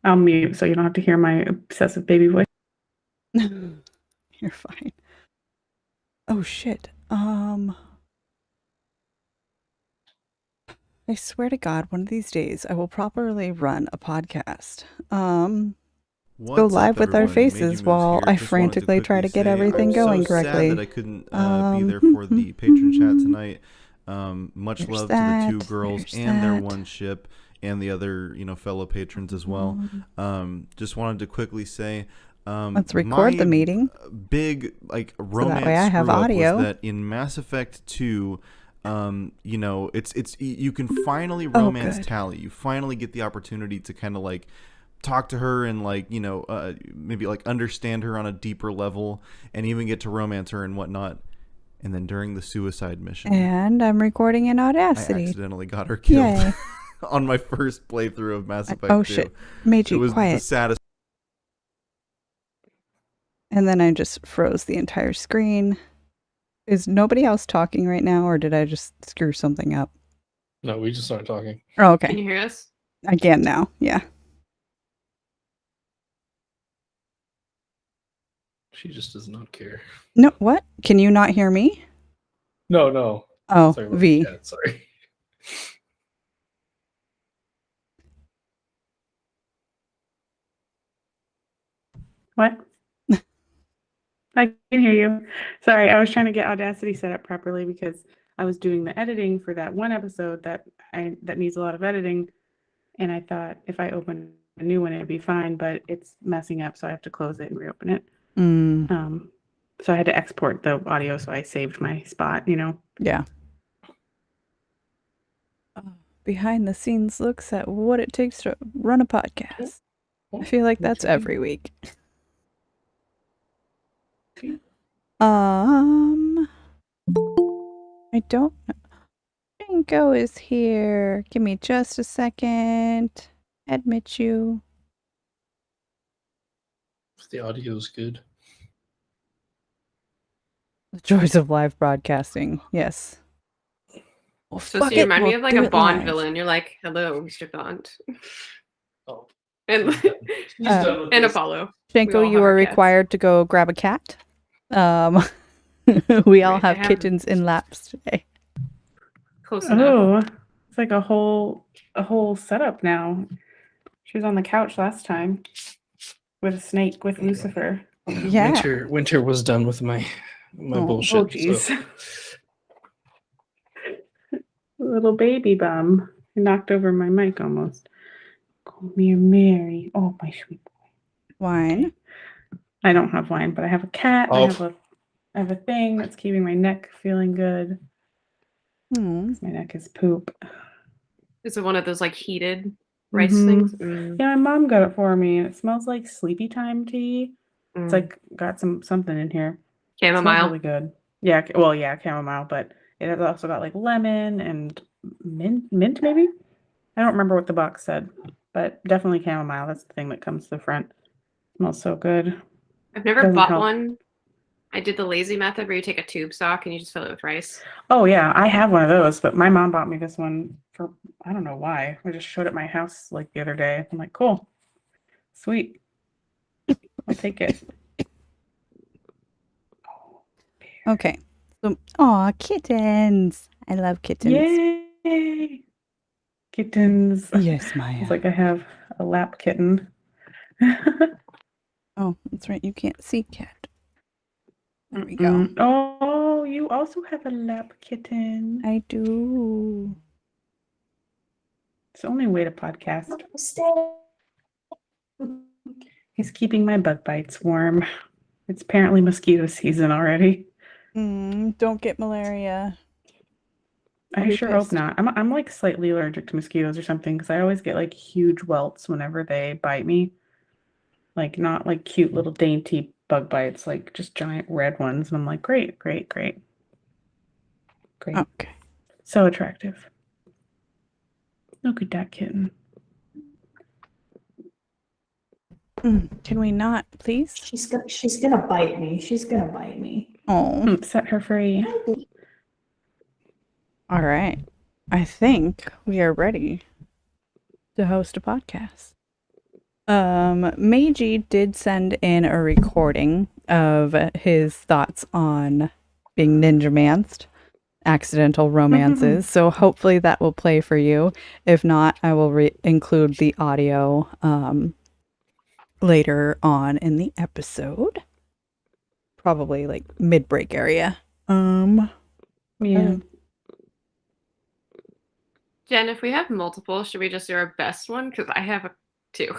I'll mute so you don't have to hear my obsessive baby voice. You're fine. Oh shit. I swear to God, one of these days I will properly run a podcast. Go What's live up, with our everyone? faces Major Moose while here. I Just wanted to frantically try quickly to get say everything I'm so going sad that correctly. I couldn't be there for the patron chat tonight. Much There's love to the two that. girls There's and their that. one ship and the other, fellow patrons as well. Just wanted to quickly say, Let's record the my meeting big so that way romance I have screw up was audio. that in Mass Effect 2, it's you can finally Oh, romance good. Tally. You finally get the opportunity to kind of like talk to her and maybe like understand her on a deeper level and even get to romance her and whatnot. And then during the suicide mission, And I'm recording in I Audacity. accidentally got her killed. Yay. On my first playthrough of Mass Effect 2. Oh shit. Meiji, It was the quiet. saddest. And then I just froze the entire screen. Is nobody else talking right now, or did I just screw something up? No, we just started talking. Oh, okay. Can you hear us? Again now, yeah. She just does not care. No, what? Can you not hear me? No. Oh, Sorry, V. Chat, sorry. What? I can hear you. Sorry, I was trying to get Audacity set up properly because I was doing the editing for that one episode that needs a lot of editing, and I thought if I open a new one it'd be fine, but it's messing up, so I have to close it and reopen it. So I had to export the audio, so I saved my spot. Yeah. Behind the scenes looks at what it takes to run a podcast. I feel like that's every week. I don't know. Shanku is here. Give me just a second. Admit you. If the audio is good. The joys of live broadcasting. Yes. Well, So you remind me of like a Bond villain. You're like, hello, Mr. Bond. Oh. And Apollo. Shanku, you are required to go grab a cat. We all have kittens in laps today. Close enough. Oh, it's like a whole setup now. She was on the couch last time with a snake with Lucifer. Yeah. Winter was done with my bullshit. Oh, jeez. So. Little baby bum. He knocked over my mic almost. Call me Mary. Oh, my sweet boy. Wine? Okay. I don't have wine, but I have a cat. Oh. I have a thing that's keeping my neck feeling good. My neck is poop. Is it one of those like heated rice things? Yeah, my mom got it for me. It smells like sleepy time tea. It's like got something in here. Chamomile. Really good. Yeah, well, yeah, chamomile, but it has also got like lemon and mint maybe. I don't remember what the box said, but definitely chamomile. That's the thing that comes to the front. It smells so good. I've never bought one. I did the lazy method where you take a tube sock and you just fill it with rice. Oh yeah, I have one of those, but my mom bought me this one for I don't know why. I just showed it at my house like the other day. I'm like, cool, sweet, I'll take it. Okay. So, aw, kittens. I love kittens. Yay! Kittens. Yes, Maya. It's like I have a lap kitten. Oh, that's right. You can't see cat. There we go. Oh, you also have a lap kitten. I do. It's the only way to podcast. He's keeping my bug bites warm. It's apparently mosquito season already. Don't get malaria. I sure hope not. I'm like slightly allergic to mosquitoes or something because I always get like huge welts whenever they bite me. Like not like cute little dainty bug bites, like just giant red ones. And I'm like, great. Okay. So attractive. Look at that kitten. Can we not, please? She's gonna bite me. She's gonna bite me. Oh. Set her free. All right. I think we are ready to host a podcast. Meiji did send in a recording of his thoughts on being ninja-manced, accidental romances. So hopefully that will play for you. If not, I will include the audio later on in the episode. Probably like mid-break area. Yeah. Jen, if we have multiple, should we just do our best one? Because I have two. Do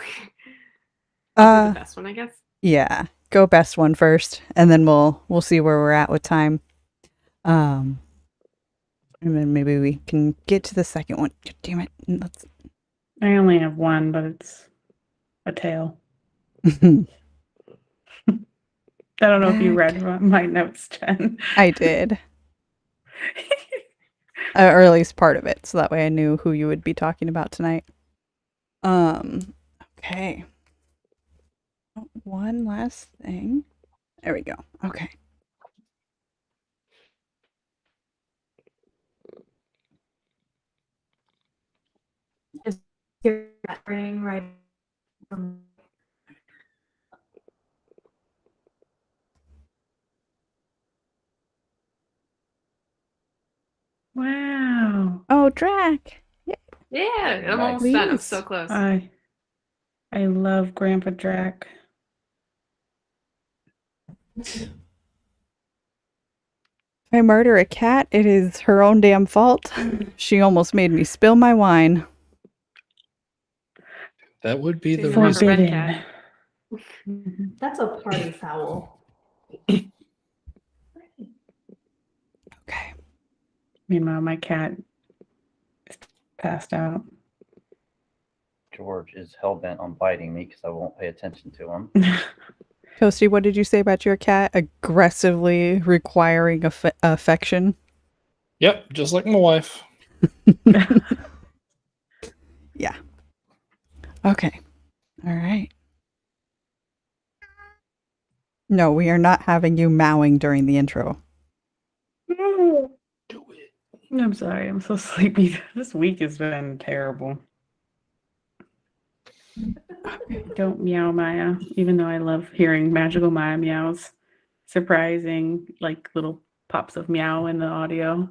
the best one, I guess. Yeah, go best one first, and then we'll see where we're at with time. And then maybe we can get to the second one. God damn it! I only have one, but it's a tale. I don't know if you read my notes, Jen. I did. Or at least part of it, so that way I knew who you would be talking about tonight. Okay. One last thing. There we go. Okay. Just hear that ring right from. Wow. Oh, Drac. Yeah, I'm almost done. I'm Please. so close. I love Grandpa Drac. If I murder a cat, it is her own damn fault. She almost made me spill my wine. That would be the Forbidden. reason. Red Forbidden. cat. That's a party foul. Okay. Meanwhile, my cat is passed out. George is hell-bent on biting me because I won't pay attention to him. Toasty, what did you say about your cat? Aggressively requiring affection? Yep, just like my wife. Yeah. Okay. All right. No, we are not having you mowing during the intro. Do it. I'm sorry, I'm so sleepy. This week has been terrible. Don't meow, Maya, even though I love hearing magical Maya meows. Surprising, like little pops of meow in the audio.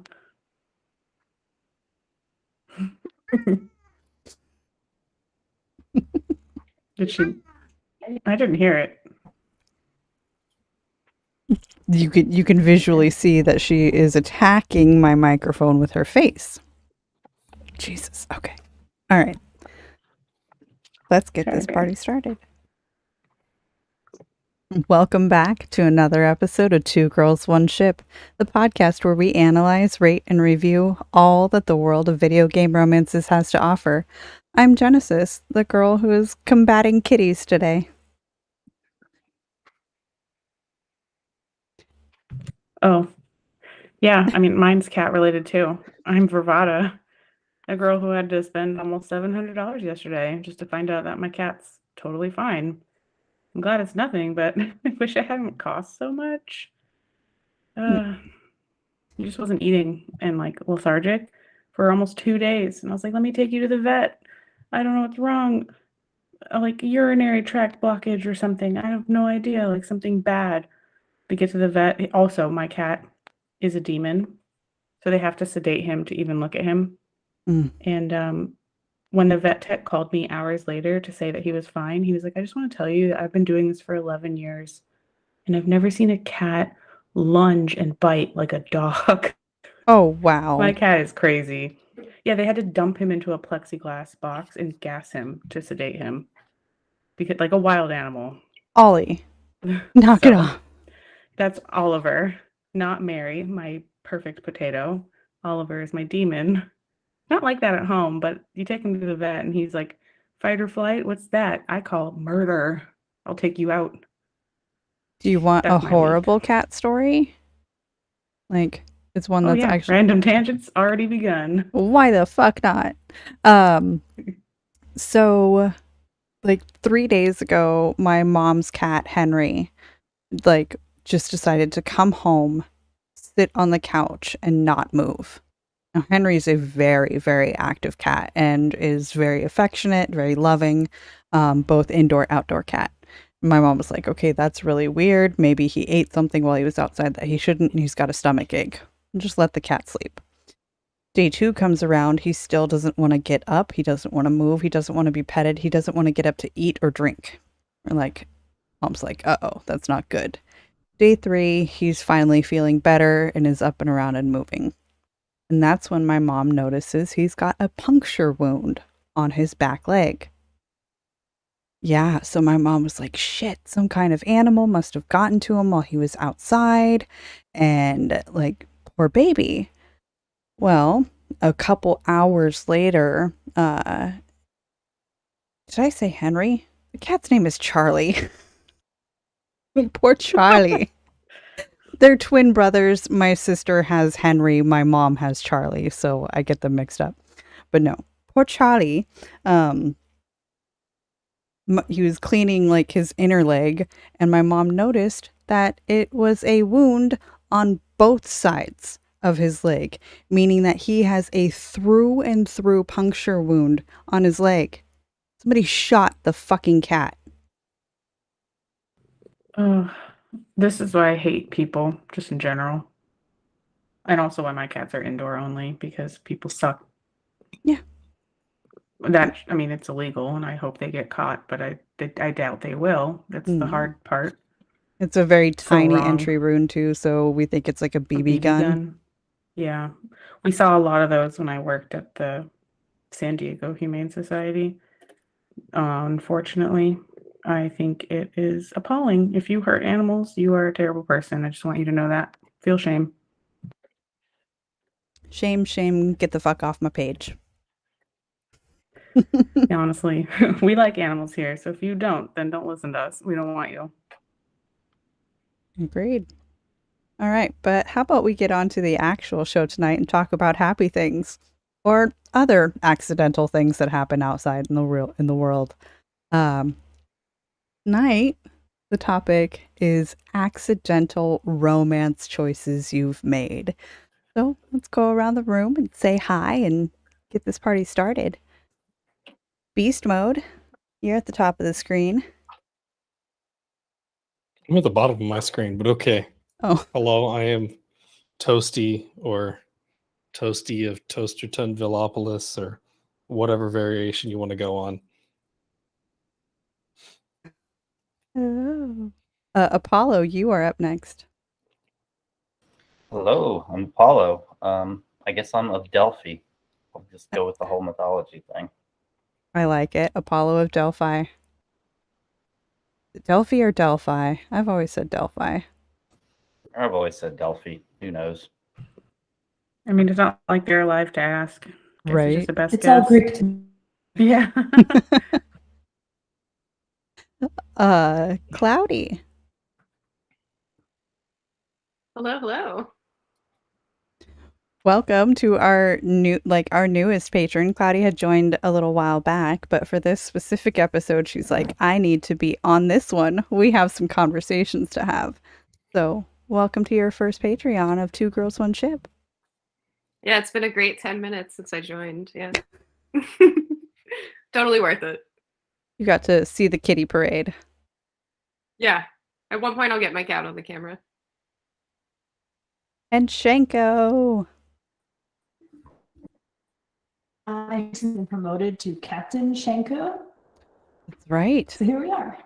Did she? I didn't hear it. You can visually see that she is attacking my microphone with her face. Jesus. Okay. All right. Let's get this party started. Welcome back to another episode of Two Girls, One Ship, the podcast where we analyze, rate, and review all that the world of video game romances has to offer. I'm Genesis, the girl who is combating kitties today. Oh, yeah. I mean, mine's cat related too. I'm Vervada, a girl who had to spend almost $700 yesterday just to find out that my cat's totally fine. I'm glad it's nothing, but I wish it hadn't cost so much. He just wasn't eating and like lethargic for almost 2 days. And I was like, let me take you to the vet. I don't know what's wrong. Like urinary tract blockage or something. I have no idea. Like something bad. We get to the vet. Also, my cat is a demon. So they have to sedate him to even look at him. And when the vet tech called me hours later to say that he was fine, he was like, I just want to tell you that I've been doing this for 11 years. And I've never seen a cat lunge and bite like a dog. Oh, wow. My cat is crazy. Yeah, they had to dump him into a plexiglass box and gas him to sedate him. Because like a wild animal. Ollie, knock it off. That's Oliver, not Mary, my perfect potato. Oliver is my demon. Not like that at home, but you take him to the vet and he's like, fight or flight? What's that? I call it murder. I'll take you out. Do you want That's a my horrible cat story? Like, it's one that's actually... Random tangents already begun. Why the fuck not? So, like 3 days ago, my mom's cat, Henry, like, just decided to come home, sit on the couch, and not move. Now, Henry's a very, very active cat and is very affectionate, very loving, both indoor, outdoor cat. My mom was like, okay, that's really weird. Maybe he ate something while he was outside that he shouldn't, and he's got a stomach ache. Just let the cat sleep. Day 2 comes around. He still doesn't want to get up. He doesn't want to move. He doesn't want to be petted. He doesn't want to get up to eat or drink. We're like, mom's like, uh-oh, that's not good. Day 3, he's finally feeling better and is up and around and moving. And that's when my mom notices he's got a puncture wound on his back leg. Yeah, so my mom was like, shit, some kind of animal must have gotten to him while he was outside. And like, poor baby. Well, a couple hours later, did I say Henry? The cat's name is Charlie. Poor Charlie. They're twin brothers. My sister has Henry. My mom has Charlie. So I get them mixed up. But no, poor Charlie. He was cleaning like his inner leg, and my mom noticed that it was a wound on both sides of his leg, meaning that he has a through and through puncture wound on his leg. Somebody shot the fucking cat. Oh, this is why I hate people, just in general. And also why my cats are indoor only, because people suck. Yeah. I mean, it's illegal, and I hope they get caught, but I doubt they will. That's the hard part. It's a very tiny wrong. entry wound too, so we think it's like a BB gun. Yeah. We saw a lot of those when I worked at the San Diego Humane Society. Unfortunately, I think it is appalling. If you hurt animals, you are a terrible person. I just want you to know that. Feel shame. Shame, shame, get the fuck off my page. Yeah, honestly, we like animals here. So if you don't, then don't listen to us. We don't want you. Agreed. All right, but how about we get on to the actual show tonight and talk about happy things or other accidental things that happen outside in the world. Tonight, the topic is accidental romance choices you've made. So let's go around the room and say hi and get this party started. Beast mode, you're at the top of the screen. I'm at the bottom of my screen, but okay. Oh, Hello, I am Toasty or Toasty of Toasterton Villopolis or whatever variation you want to go on. hello. Apollo, you are up next. Hello, I'm Apollo. I guess I'm of Delphi. I'll just go with the whole mythology thing. I like it. Apollo of Delphi. Delphi or Delphi? I've always said Delphi. I've always said Delphi. Who knows? I mean, it's not like they're alive to ask. Guess it's Right. just the best It's all guess. Greek to me. Yeah. Cloudy. Hello, hello. Welcome to our newest patron. Cloudy had joined a little while back, but for this specific episode, she's like, I need to be on this one. We have some conversations to have. So welcome to your first Patreon of 2 Girls, 1 Ship. Yeah, it's been a great 10 minutes since I joined. Yeah. Totally worth it. You got to see the kitty parade. Yeah. At one point, I'll get my cat on the camera. And Shanku. I've been promoted to Captain Shanku. That's right. So here we are.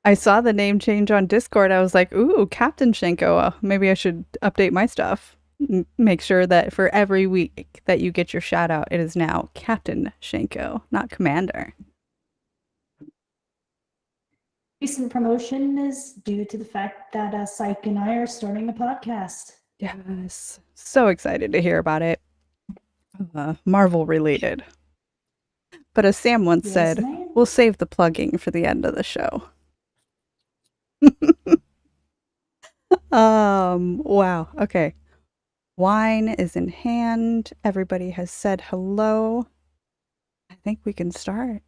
I saw the name change on Discord. I was like, ooh, Captain Shanku. Maybe I should update my stuff. Make sure that for every week that you get your shout out, it is now Captain Shanku, not Commander. Recent promotion is due to the fact that Psych and I are starting a podcast. Yes. So excited to hear about it. Marvel related. But as Sam once Yes, said, ma'am. we'll save the plugging for the end of the show. Wow. Okay. Wine is in hand. Everybody has said hello. I think we can start.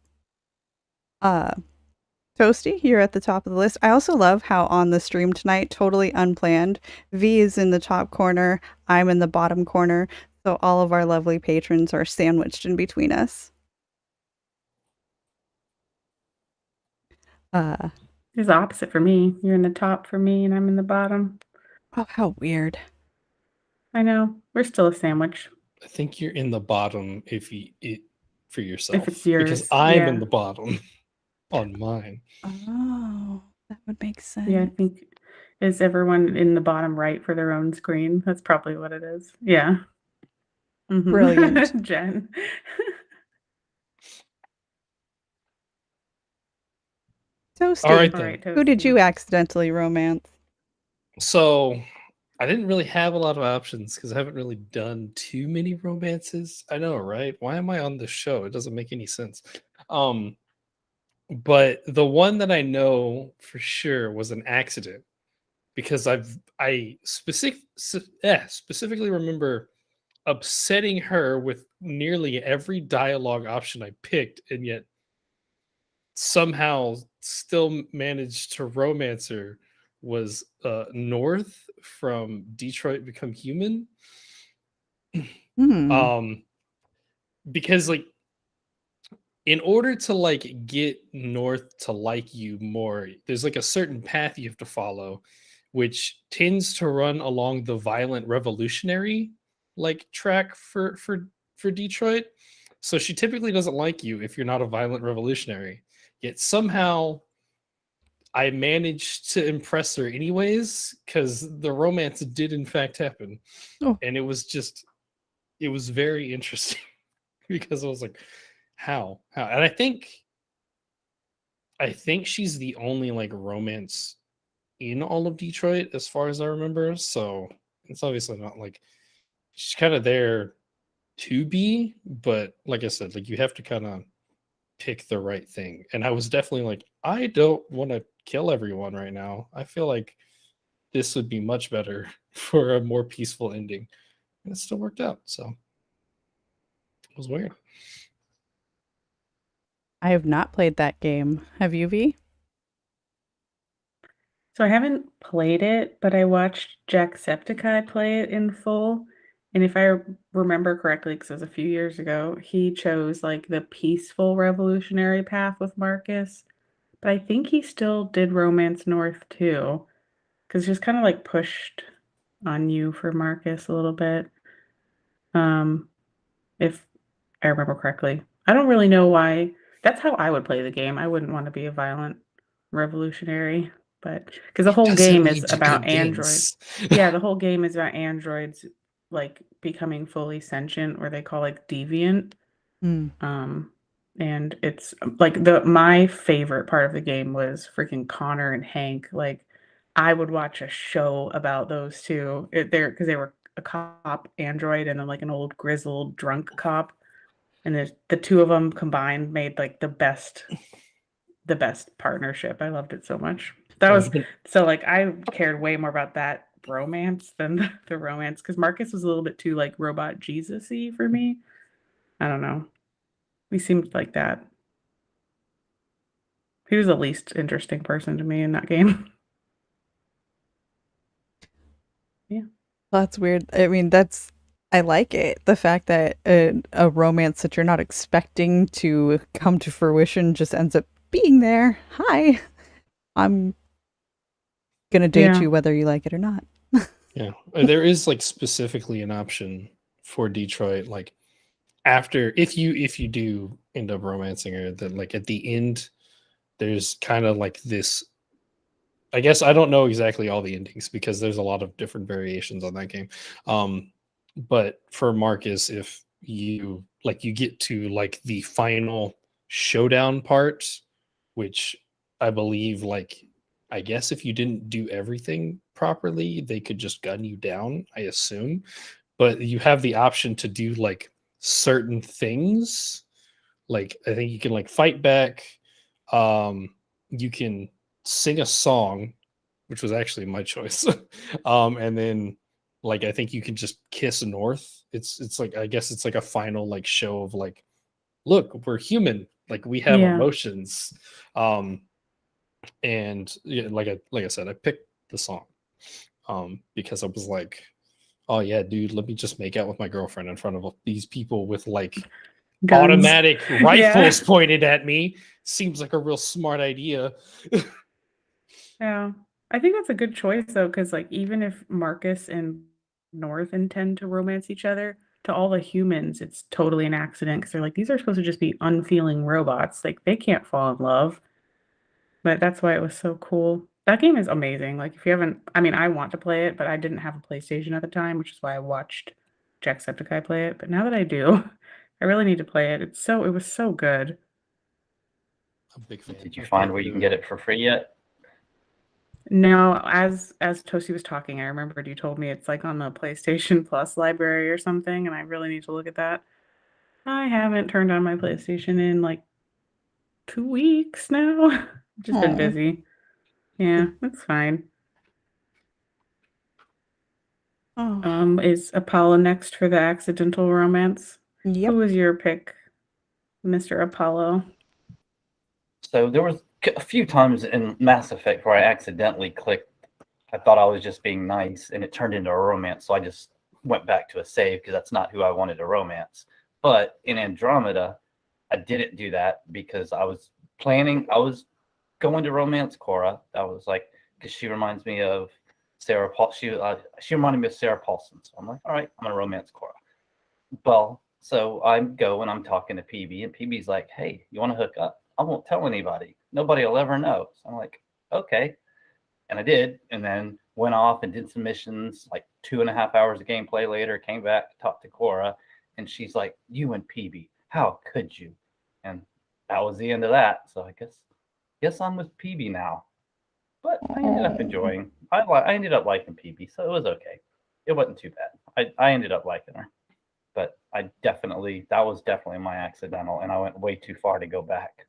Toasty, you're at the top of the list. I also love how on the stream tonight, totally unplanned, V is in the top corner, I'm in the bottom corner. So all of our lovely patrons are sandwiched in between us. It's the opposite for me. You're in the top for me, and I'm in the bottom. Oh, how weird. I know. We're still a sandwich. I think you're in the bottom for yourself. it's because yours, I'm yeah. in the bottom on mine. Oh, that would make sense. Yeah, I think is everyone in the bottom right for their own screen? That's probably what it is. Yeah. Mhm. Brilliant. Jen. Toasty, All right All then. right, who did Toasty. you accidentally romance? So I didn't really have a lot of options because I haven't really done too many romances. I know, right? Why am I on this show? It doesn't make any sense. But the one that I know for sure was an accident because specifically remember upsetting her with nearly every dialogue option I picked, and yet somehow still managed to romance her was North from Detroit Become Human. Hmm. Because like in order to like get North to like you more, there's like a certain path you have to follow, which tends to run along the violent revolutionary like track for Detroit. So she typically doesn't like you if you're not a violent revolutionary. Yet somehow I managed to impress her anyways because the romance did in fact happen. Oh. And it was very interesting because I was like, how? And I think she's the only like romance in all of Detroit as far as I remember. So it's obviously not like she's kind of there to be, but like I said, like you have to kind of pick the right thing. And I was definitely like, I don't want to kill everyone right now. I feel like this would be much better for a more peaceful ending. And it still worked out. So it was weird. I have not played that game. Have you, V? So I haven't played it, but I watched Jacksepticeye play it in full. And if I remember correctly, because it was a few years ago, he chose like the peaceful revolutionary path with Marcus. But I think he still did Romance North too, because just kind of like pushed on you for Marcus a little bit. If I remember correctly. I don't really know why. That's how I would play the game. I wouldn't want to be a violent revolutionary, but because the whole game is about androids. Yeah, the whole game is about androids like becoming fully sentient, or they call like deviant. Hmm. And it's like my favorite part of the game was freaking Connor and Hank. Like I would watch a show about those two. Because they were a cop android and then like an old grizzled drunk cop, and the two of them combined made like the best partnership. I loved it so much. That So was so like I cared way more about that romance than the romance because Marcus was a little bit too like robot Jesus-y for me. I don't know. He seemed like that. He was the least interesting person to me in that game. Yeah. That's weird. I mean, I like it. The fact that a romance that you're not expecting to come to fruition just ends up being there. Hi, I'm gonna date Yeah. you whether you like it or not. Yeah, there is like specifically an option for Detroit, like after if you do end up romancing her, that like at the end, there's kind of like this. I guess I don't know exactly all the endings because there's a lot of different variations on that game. But for Marcus, if you like, you get to like the final showdown part, which I believe like I guess if you didn't do everything properly, they could just gun you down, I assume. But you have the option to do like certain things. Like I think you can like fight back. You can sing a song, which was actually my choice. And then like I think you can just kiss North. It's like I guess it's like a final like show of like, look, we're human. Like we have Yeah. emotions. And yeah, like I said, I picked the song because I was like, oh yeah, dude, let me just make out with my girlfriend in front of these people with like Guns. automatic Yeah. rifles pointed at me. Seems like a real smart idea. Yeah. I think that's a good choice though, because like even if Marcus and North intend to romance each other, to all the humans, it's totally an accident because they're like, these are supposed to just be unfeeling robots. Like they can't fall in love. But that's why it was so cool. That game is amazing. Like if you haven't, I mean, I want to play it, but I didn't have a PlayStation at the time, which is why I watched Jacksepticeye play it. But now that I do, I really need to play it. It was so good. I'm a big fan. Did you I've find played where you through can get it for free yet? No, as Toasty was talking, I remembered you told me it's like on the PlayStation Plus library or something, and I really need to look at that. I haven't turned on my PlayStation in like 2 weeks now. Just been Aw. busy. Yeah, that's fine. Oh, Is Apollo next for the accidental romance? yep. Who was your pick, Mr. Apollo? So there was a few times in Mass Effect where I accidentally clicked. I thought I was just being nice, and it turned into a romance. So I just went back to a save because that's not who I wanted to romance. But in Andromeda, I didn't do that because I was planning. I was going to romance Cora. I was like, because she reminds me of Sarah Paul. She reminded me of Sarah Paulson. So I'm like, all right, I'm gonna romance Cora. Well, so I go and I'm talking to PB, and PB's like, hey, you want to hook up? I won't tell anybody. Nobody will ever know. So I'm like, okay. And I did, and then went off and did some missions, like 2.5 hours of gameplay later, came back, talked to Cora, and she's like, you and PB, how could you? And that was the end of that. So I guess I'm with PB now. But I ended up enjoying. I ended up liking PB, so it was okay. It wasn't too bad. I ended up liking her. But that was definitely my accidental, and I went way too far to go back.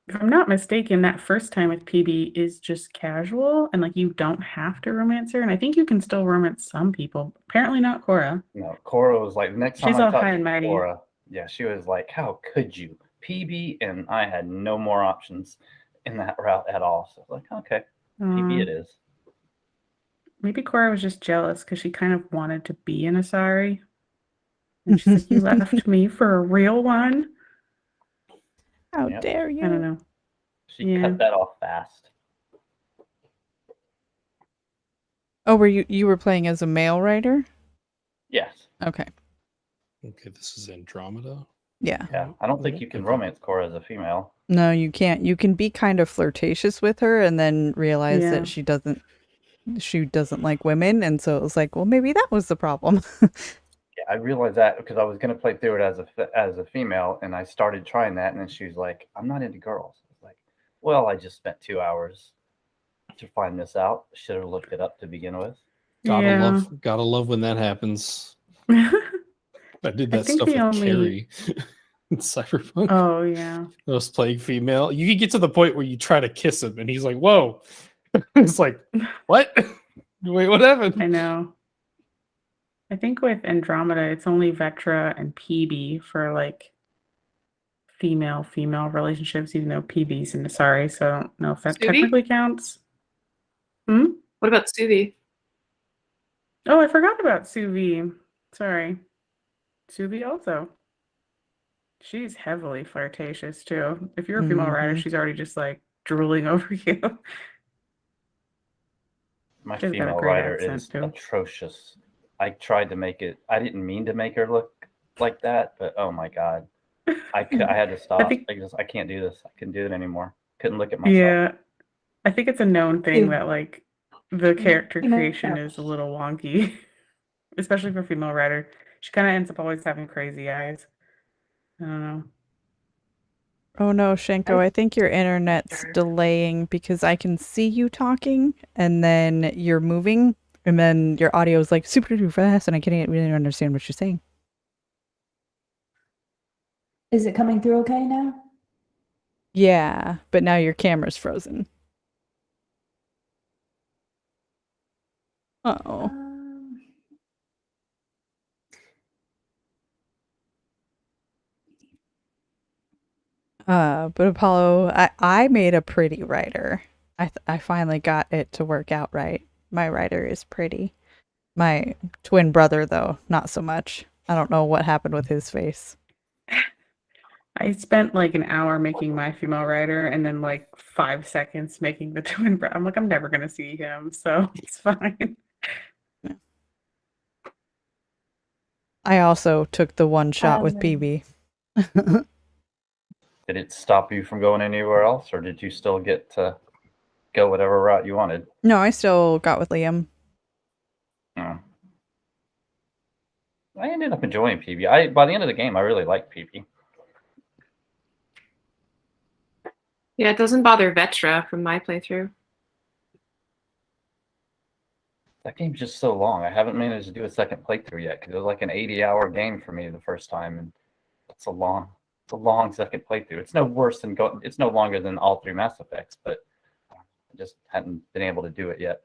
If I'm not mistaken, that first time with PB is just casual and like you don't have to romance her. And I think you can still romance some people. Apparently not Cora. No, Cora was like, the next time She's I all talked high to and mighty. Cora, yeah, she was like, how could you? PB, and I had no more options in that route at all. So I was like, okay, PB it is. Maybe Cora was just jealous because she kind of wanted to be an Asari. And she's like, you left me for a real one? How Yep. dare you? I don't know. She Yeah. cut that off fast. Oh, you were playing as a male writer? Yes. Okay. Okay, this is Andromeda. Yeah. Yeah. I don't think you can romance Cora as a female. No, you can't. You can be kind of flirtatious with her and then realize Yeah. that she doesn't like women, and so it was like, well, maybe that was the problem. Yeah, I realized that because I was going to play through it as a female, and I started trying that, and then she was like, I'm not into girls. I was like, well, I just spent 2 hours to find this out. Should have looked it up to begin with. Gotta love when that happens. I did that think stuff the with only- Carrie in Cyberpunk. Oh, yeah. I was playing female. You can get to the point where you try to kiss him, and he's like, "Whoa!" It's like, what? Wait, what happened? I know. I think with Andromeda, it's only Vectra and PB for like female relationships, even though PB's an Asari, so I don't know if that Sudi? technically counts. Hmm? What about Suvi? Oh, I forgot about Suvi. Sorry. Suvi also. She's heavily flirtatious too. If you're a female writer, Mhm. she's already just like drooling over you. My She's got a female great writer accent, is too. atrocious. I tried to make it. I didn't mean to make her look like that, but oh my god, I had to stop. think- I can't do this. I couldn't do it anymore. Couldn't look at myself. Yeah. I think it's a known thing Ew. that like the character Female creation is a characters. little wonky, especially for a female writer. She kind of ends up always having crazy eyes. I don't know. Oh no, Shanko, I think your internet's Sure. delaying because I can see you talking and then you're moving and then your audio is like super duper fast and I can't really understand what you're saying. Is it coming through okay now? Yeah, but now your camera's frozen. Uh-oh. But Apollo, I made a pretty writer. I finally got it to work out right. My writer is pretty. My twin brother, though, not so much. I don't know what happened with his face. I spent like an hour making my female writer and then like 5 seconds making the twin brother. I'm like, I'm never gonna see him, so it's fine. I also took the one shot with Um, PB. Did it stop you from going anywhere else, or did you still get to go whatever route you wanted? No, I still got with Liam. Oh. I ended up enjoying PB. By the end of the game, I really liked PB. Yeah, it doesn't bother Vetra from my playthrough. That game's just so long. I haven't managed to do a second playthrough yet because it was like an 80-hour game for me the first time, and it's a long second playthrough. It's no worse than it's no longer than all 3 Mass Effects, but I just hadn't been able to do it yet.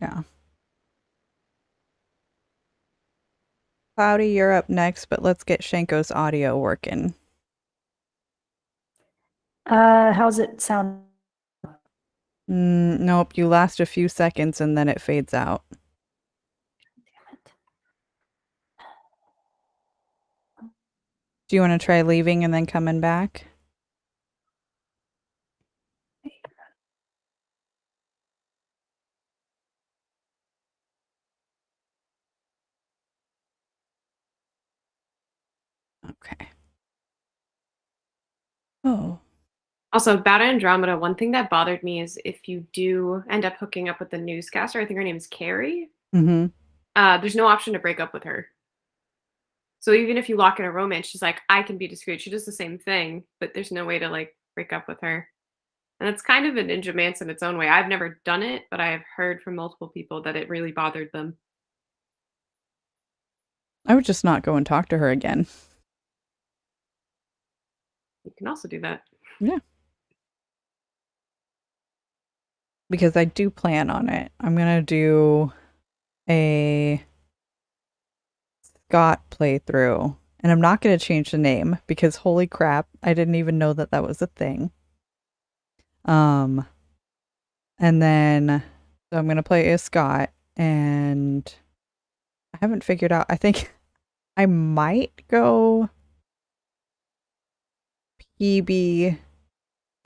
Yeah. Cloudy, you're up next, but let's get Shanko's audio working. How's it sound? Nope, you last a few seconds and then it fades out. Damn it. Do you want to try leaving and then coming back? Okay. Oh. Also, about Andromeda, one thing that bothered me is if you do end up hooking up with the newscaster, I think her name is Carrie, Mm-hmm. there's no option to break up with her. So even if you lock in a romance, she's like, I can be discreet. She does the same thing, but there's no way to like break up with her. And it's kind of a ninja mance in its own way. I've never done it, but I have heard from multiple people that it really bothered them. I would just not go and talk to her again. You can also do that. Yeah. Because I do plan on it. I'm going to do a Scott playthrough. And I'm not going to change the name because holy crap, I didn't even know that that was a thing. And then so I'm going to play as Scott, and I haven't figured out. I think I might go PB,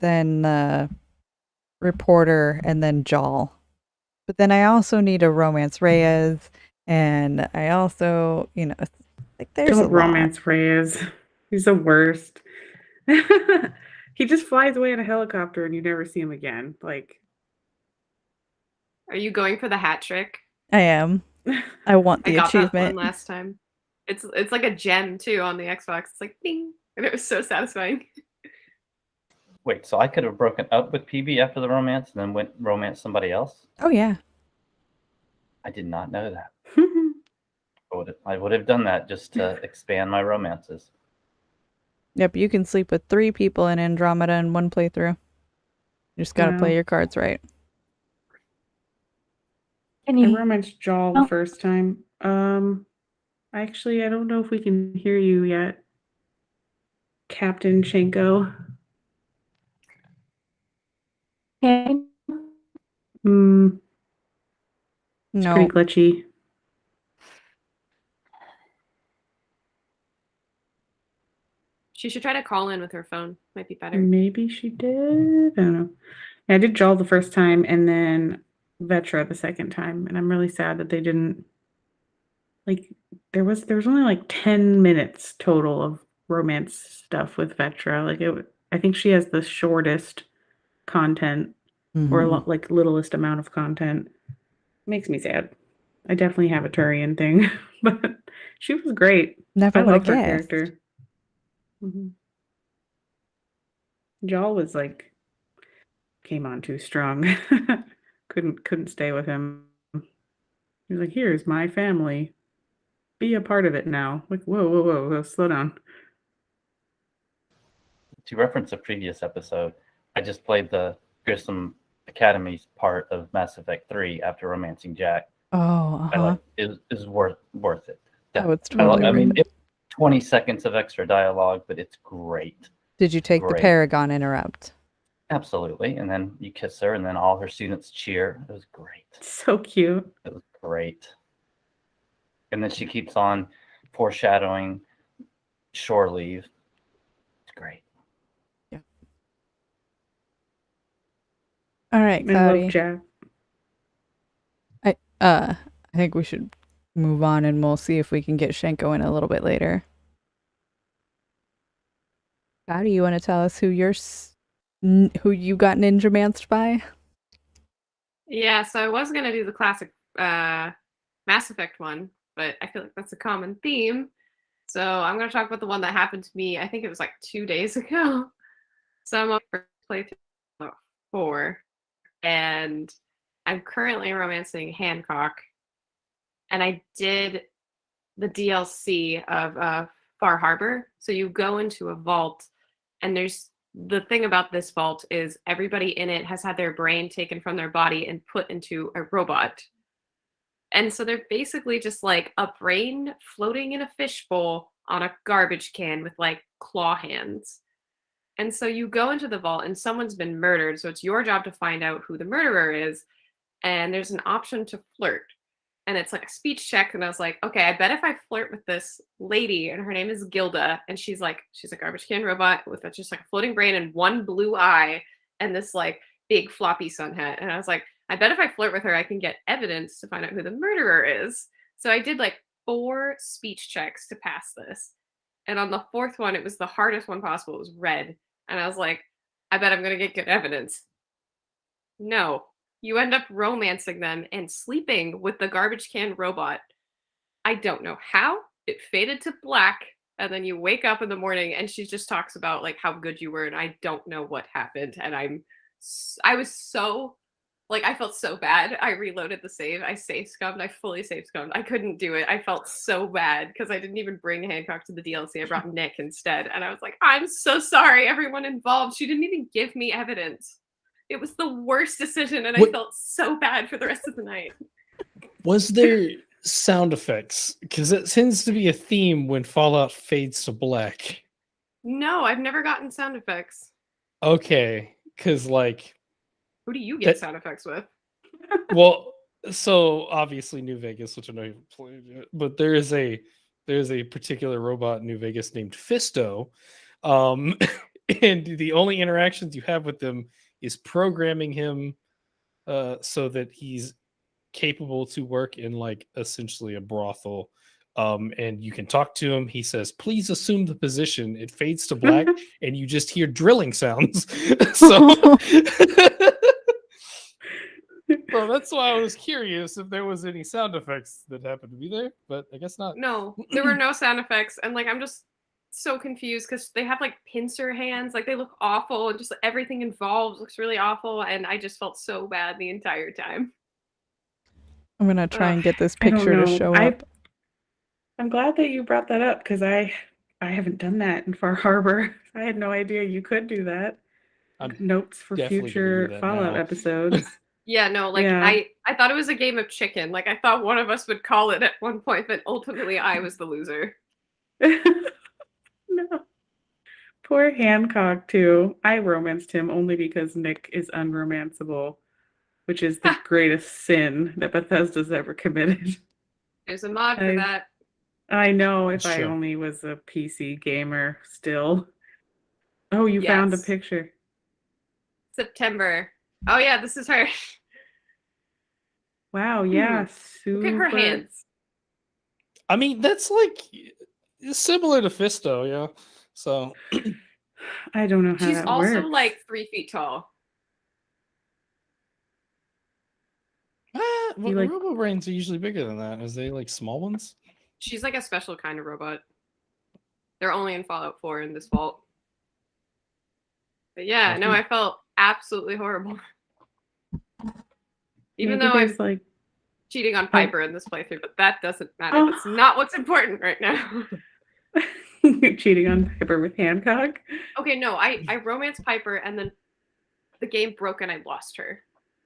then the reporter, and then Jal. But then I also need a romance Reyes, and I also, like there's Don't a romance Reyes. He's the worst. He just flies away in a helicopter and you never see him again. Like, Are you going for the hat trick? I am. I want I the got that achievement. one last time. It's like a gem too on the Xbox. It's like ding, and it was so satisfying. Wait, so I could have broken up with PB after the romance and then went romance somebody else? Oh yeah. I did not know that. I would have done that just to expand my romances. Yep, you can sleep with 3 people in Andromeda in one playthrough. You just gotta play Wow. your cards right. Can I you? romanced Jal the first time. Actually, I don't know if we can hear you yet, Captain Shanko. Can It's No. pretty glitchy. She should try to call in with her phone. Might be better. Maybe she did. I don't know. Yeah, I did Jal the first time and then Vetra the second time, and I'm really sad that they didn't. Like, there was only like 10 minutes total of romance stuff with Vetra. Like I think she has the shortest content or Mhm. like littlest amount of content. Makes me sad. I definitely have a Turian thing, but she was great. Never I would have love her guessed. character. Jal was like came on too strong. couldn't stay with him. He was like, "Here's my family. Be a part of it now." Like, whoa, slow down. To reference a previous episode, I just played the Grissom Academy's part of Mass Effect 3 after romancing Jack. Oh, It is worth it. Oh, it's totally I mean, worth it's 20 seconds of extra dialogue, but it's great. Did you take the Great. Paragon interrupt? Absolutely. And then you kiss her, and then all her students cheer. It was great. So cute. It was great. And then she keeps on foreshadowing shore leave. It's great. All right, I love Cloudy. Jack. I think we should move on, and we'll see if we can get Shanku in a little bit later. Cloudy, you want to tell us who who you got ninja manced by? Yeah, so I was gonna do the classic Mass Effect one, but I feel like that's a common theme. So I'm gonna talk about the one that happened to me. I think it was like 2 days ago. So I'm on first playthrough of 4, and I'm currently romancing Hancock. And I did the DLC of Far Harbor. So you go into a vault, and there's the thing about this vault is everybody in it has had their brain taken from their body and put into a robot. And so they're basically just like a brain floating in a fishbowl on a garbage can with like claw hands. And so you go into the vault and someone's been murdered. So it's your job to find out who the murderer is. And there's an option to flirt. And it's like a speech check. And I was like, okay, I bet if I flirt with this lady, and her name is Gilda, and she's a garbage can robot with just like a floating brain and one blue eye and this like big floppy sun hat. And I was like, I bet if I flirt with her, I can get evidence to find out who the murderer is. So I did like 4 speech checks to pass this. And on the 4th one, it was the hardest one possible. It was red. And I was like, I bet I'm going to get good evidence. No, you end up romancing them and sleeping with the garbage can robot. I don't know how. It faded to black. And then you wake up in the morning and she just talks about like how good you were. And I don't know what happened. And I was so like, I felt so bad. I reloaded the save. I save scummed. I fully save scummed. I couldn't do it. I felt so bad because I didn't even bring Hancock to the DLC. I brought Nick instead. And I was like, I'm so sorry, everyone involved. She didn't even give me evidence. It was the worst decision. And I felt so bad for the rest of the night. Was there sound effects? Because it tends to be a theme when Fallout fades to black. No, I've never gotten sound effects. Okay, because like... Who do you get sound effects with? Well, so obviously New Vegas, which I know you've played yet, but there's a particular robot in New Vegas named Fisto, and the only interactions you have with them is programming him so that he's capable to work in like essentially a brothel. And you can talk to him. He says, "Please assume the position." It fades to black, and you just hear drilling sounds. So that's why I was curious if there was any sound effects that happened to be there, but I guess not. No, there were no sound effects. And like, I'm just so confused because they have like pincer hands. Like they look awful and just everything involved looks really awful. And I just felt so bad the entire time. I'm going to try and get this picture to show up. I'm glad that you brought that up because I haven't done that in Far Harbor. I had no idea you could do that. Notes for future Fallout episodes. Yeah, no, like I thought it was a game of chicken. Like I thought one of us would call it at one point, but ultimately I was the loser. No. Poor Hancock too. I romanced him only because Nick is unromanceable, which is the greatest sin that Bethesda's ever committed. There's a mod for that. I know, if I only was a PC gamer still. Oh, you found a picture. September. Oh yeah, this is her. Wow, yeah, super. Look at her hands. I mean, that's like similar to Fisto, yeah. So I don't know how she's that also works. like 3 feet tall. Robo brains are usually bigger than that. Is they like small ones? She's like a special kind of robot. They're only in Fallout 4 in this vault. But yeah, no, I felt absolutely horrible. Even though I'm like cheating on Piper in this playthrough, but that doesn't matter. That's not what's important right now. Cheating on Piper with Hancock? Okay, no, I romanced Piper and then the game broke and I lost her.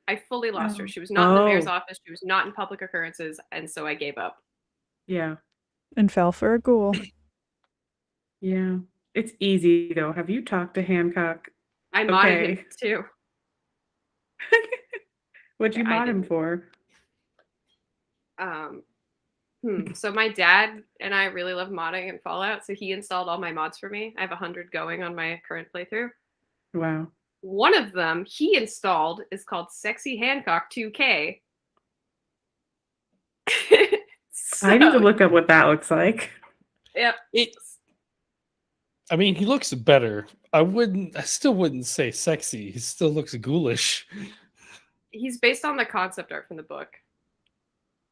I fully lost her. She was not in the mayor's office. She was not in public occurrences. And so I gave up. Yeah. And fell for a ghoul. Yeah. It's easy though. Have you talked to Hancock? I modded him too. What'd you mod him for? So my dad and I really love modding and Fallout, so he installed all my mods for me. I have 100 going on my current playthrough. Wow. One of them he installed is called Sexy Hancock 2K. I need to So, look up what that looks like. yep. I mean, he looks better. I still wouldn't say sexy. He still looks ghoulish. He's based on the concept art from the book.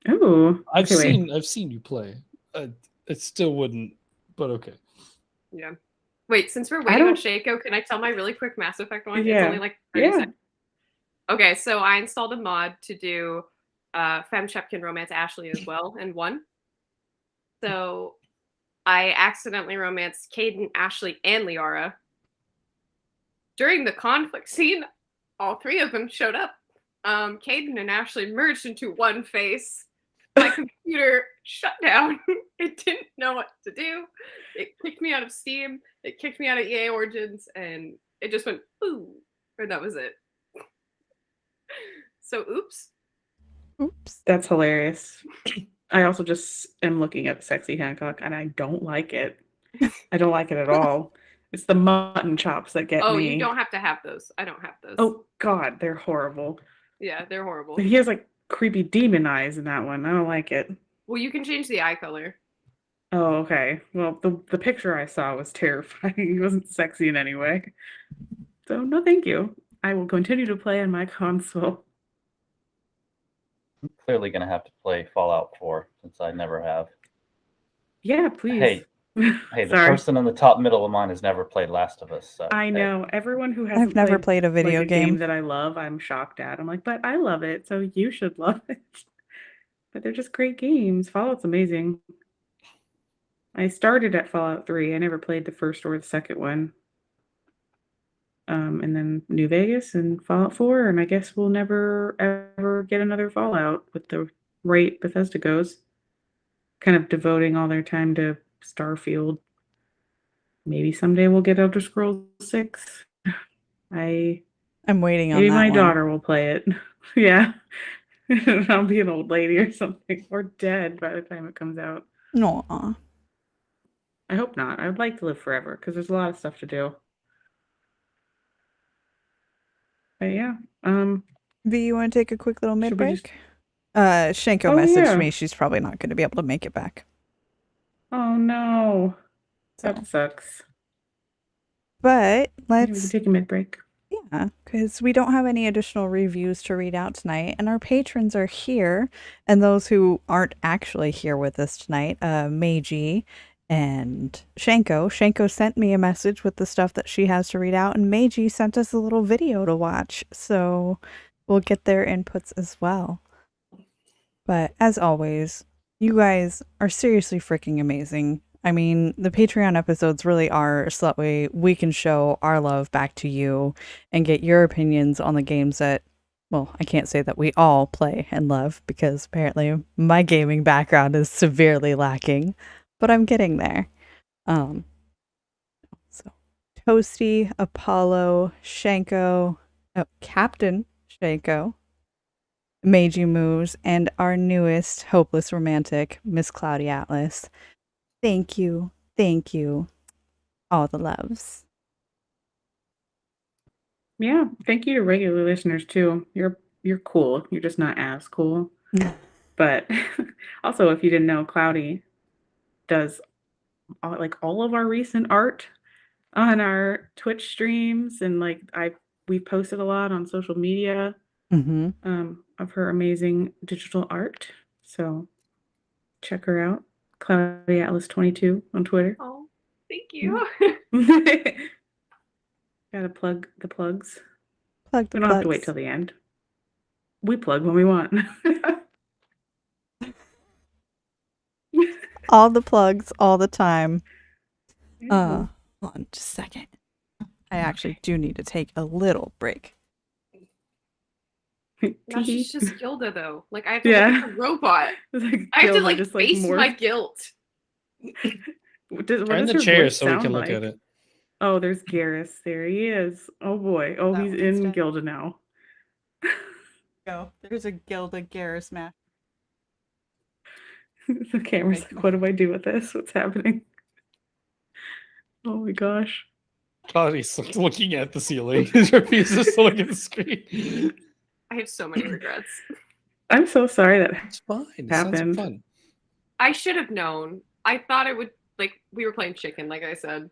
Ooh. I've Okay, wait. seen you play. It still wouldn't, but okay. Yeah. Wait, since we're I waiting on don't- Shanku, can I tell my really quick Mass Effect one? It's Yeah. only like 30 Yeah. seconds. Okay, so I installed a mod to do Fem Shepkin romance Ashley as well, and won. So I accidentally romanced Caden, Ashley, and Liara. During the conflict scene, all three of them showed up. Caden and Ashley merged into one face. My computer shut down. It didn't know what to do. It kicked me out of Steam. It kicked me out of EA Origins, and it just went ooh, and that was it. So oops. Oops. That's hilarious. I also just am looking at Sexy Hancock and I don't like it. I don't like it at all. It's the mutton chops that get Oh, me. you don't have to have those. I don't have those. Oh God, they're horrible. Yeah, they're horrible. But he has like creepy demon eyes in that one. I don't like it. Well, you can change the eye color. Oh, okay. Well, the picture I saw was terrifying. He wasn't sexy in any way. So no, thank you. I will continue to play on my console. I'm clearly going to have to play Fallout 4 since I never have. Yeah, please. Hey, the Sorry. person in the top middle of mine has never played Last of Us. So, I hey. know everyone who hasn't I've never played a video like, a game game. that I love, I'm shocked at. I'm like, but I love it, so you should love it. But they're just great games. Fallout's amazing. I started at Fallout 3. I never played the first or the second one. And then New Vegas and Fallout 4, and I guess we'll never ever get another Fallout with the rate Bethesda goes. Kind of devoting all their time to Starfield. Maybe someday we'll get Elder Scrolls 6. I'm waiting on Maybe that my one. daughter will play it. Yeah. I'll be an old lady or something, or dead by the time it comes out. Aw. I hope not. I would like to live forever because there's a lot of stuff to do. But yeah. V, you want to take a quick little mid Should we break? just- Shanko Oh, messaged yeah. me. She's probably not going to be able to make it back. Oh no. So, That sucks. but Maybe we let's can take a mid break. Yeah, because we don't have any additional reviews to read out tonight, and our patrons are here, and those who aren't actually here with us tonight, Meiji and Shanko. Shanko sent me a message with the stuff that she has to read out, and Meiji sent us a little video to watch, so we'll get their inputs as well. But as always, you guys are seriously freaking amazing. I mean, the Patreon episodes really are so that way we can show our love back to you and get your opinions on the games that, well, I can't say that we all play and love because apparently my gaming background is severely lacking, but I'm getting there. So Toasty, Apollo, Shanko, Captain Shanko, Meiji Moves, and our newest hopeless romantic, Miss Cloudy Atlas. Thank you. Thank you. All the loves. Yeah, thank you to regular listeners too. You're cool. You're just not as cool. But also, if you didn't know, Cloudy does all of our recent art on our Twitch streams, and we posted a lot on social media of her amazing digital art. So check her out, Cloudy Atlas 22 on Twitter. Oh, thank you. Gotta plug the plugs. Plug the We don't have to wait plugs. till the end. We plug when we want. All the plugs, all the time. Hold on just a second. I actually do need to take a little break. Now she's just Gilda though. Like I have to Yeah. look at the robot. It's like I have to Gilda just, face my morphed. guilt. What Turn does the her chair voice so we sound can look like? at it. Oh, there's Garrus. There he is. Oh boy. Oh, That he's one's in done. Gilda now. Go. There's a Gilda Garrus match. The camera's like, what do I do with this? What's happening? Oh my gosh. Connie's looking at the ceiling. He refuses to look at the screen. I have so many regrets. I'm so sorry that It's fine. It sounds happened. fun. I should have known. I thought it would, like, we were playing chicken, like I said.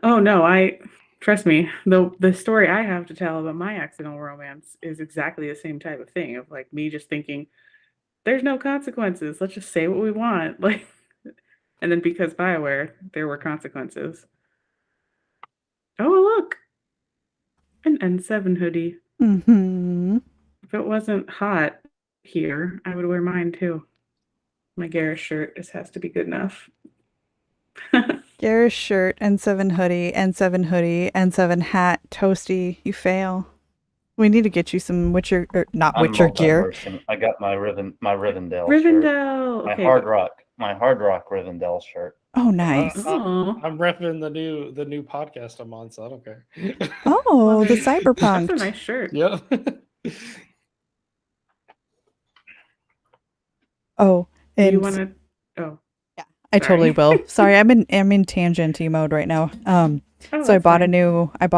Oh no, trust me, the story I have to tell about my accidental romance is exactly the same type of thing of like me just thinking there's no consequences. Let's just say what we want. Like, and then because BioWare, there were consequences. Oh, look. An N7 hoodie. Mm-hmm. If it wasn't hot here, I would wear mine too. My Garrus shirt just has to be good enough. Garrus shirt, N7 hoodie, N7 hoodie, N7 hat, toasty. You fail. We need to get you some Witcher, or not I'm Witcher gear. multi-person. I got my Rivendell shirt. Rivendell. My Okay. Hard Rock Rivendell shirt. Oh, nice. Oh, I'm repping the new podcast I'm on, so I don't care. Oh, the that's cyberpunk. a nice shirt. Yeah. Oh, Do and you want to? Oh, I totally sorry. will. Sorry, I'm in tangenty mode right now. oh, So I that's bought a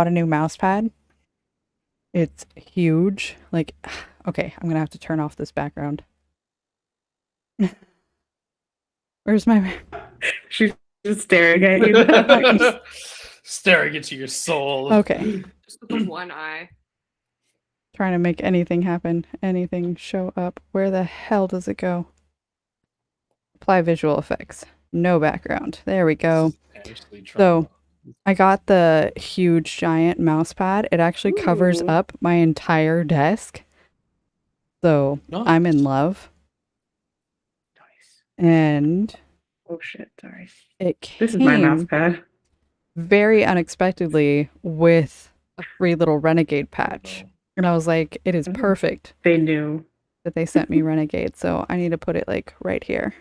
fine. new mouse pad. It's huge. Like, okay, I'm gonna have to turn off this background. Where's my? She's just staring at you. Staring into your soul. Okay, Just with the one eye. trying to make anything happen, anything show up. Where the hell does it go? Apply visual effects. No background. There we go. So I got the huge giant mouse pad. It actually covers Ooh. up my entire desk. So I'm in love. Nice. And Oh shit! Sorry. it This is my mouse came pad. very unexpectedly with a free little Renegade patch. And I was like, it is Oh. perfect They knew. that they sent me Renegade. So I need to put it like right here.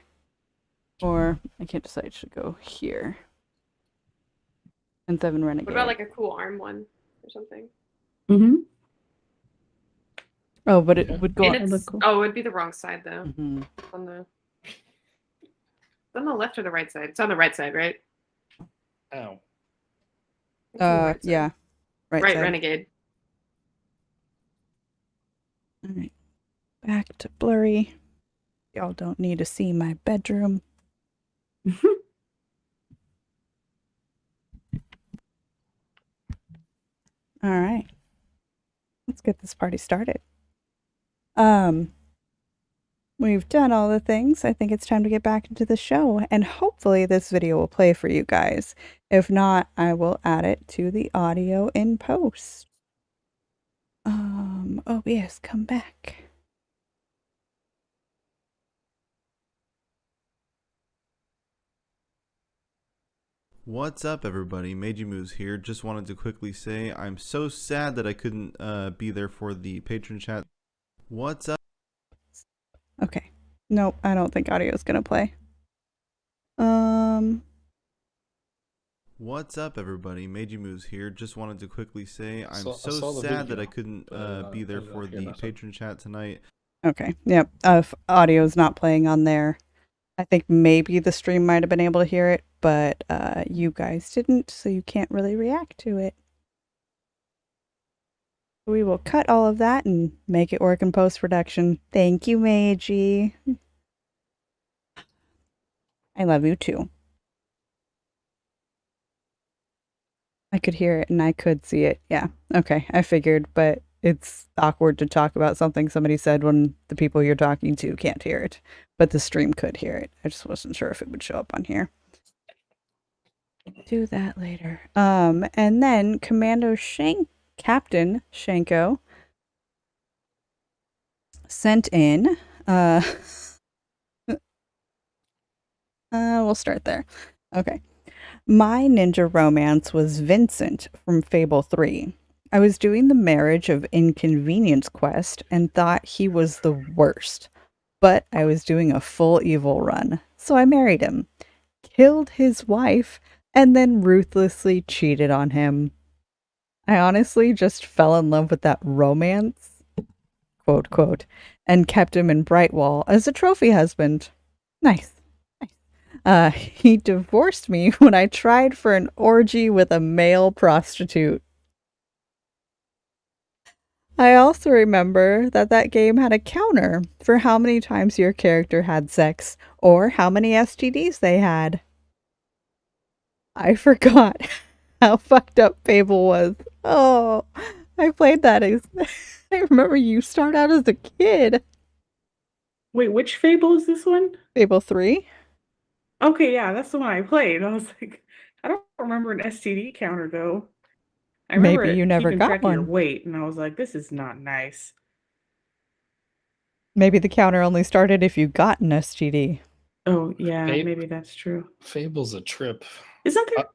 Or I can't decide, it should go here. And 7 Renegade. What about like a cool arm one or something? Mm-hmm. Oh, but it would go And on. look it's, cool. oh, it'd be the wrong side though. Mhm. On the it's on the left or the right side? It's on the right side, right? Ow. It's on the right side. Yeah. Right. Right, side. Renegade. All right. Back to blurry. Y'all don't need to see my bedroom. All right. Let's get this party started. We've done all the things. I think it's time to get back into the show, and hopefully this video will play for you guys. If not, I will add it to the audio in post. OBS, come back. What's up, everybody? Meiji Moves here. Just wanted to quickly say I'm so sad that I couldn't be there for the patron chat. What's up? Okay. Nope, I don't think audio is gonna play. What's up, everybody? Meiji Moves here. Just wanted to quickly say I'm I so saw the sad that video, I couldn't but, be there I did for not hear the myself. patron chat tonight. Okay. Yep. If audio is not playing on there, I think maybe the stream might have been able to hear it, but you guys didn't, so you can't really react to it. We will cut all of that and make it work in post-production. Thank you, Meiji. I love you too. I could hear it and I could see it. Yeah. Okay. I figured, but it's awkward to talk about something somebody said when the people you're talking to can't hear it, but the stream could hear it. I just wasn't sure if it would show up on here. Do that later. And then Captain Shanku sent in, we'll start there. Okay. My ninja romance was Vincent from Fable 3. I was doing the Marriage of Inconvenience quest and thought he was the worst, but I was doing a full evil run, so I married him, killed his wife, and then ruthlessly cheated on him. I honestly just fell in love with that romance, quote, quote, and kept him in Brightwall as a trophy husband. Nice. He divorced me when I tried for an orgy with a male prostitute. I also remember that game had a counter for how many times your character had sex or how many STDs they had. I forgot how fucked up Fable was. Oh, I played that as I remember you start out as a kid. Wait, which Fable is this one? Fable 3? Okay, yeah, that's the one I played. I was like, I don't remember an STD counter though. I remember Maybe you it never keeping got track of your one. weight, and I was like, this is not nice. Maybe the counter only started if you got an STD. Oh, yeah, Fable. maybe that's true. Fable's a trip. Isn't Uh, there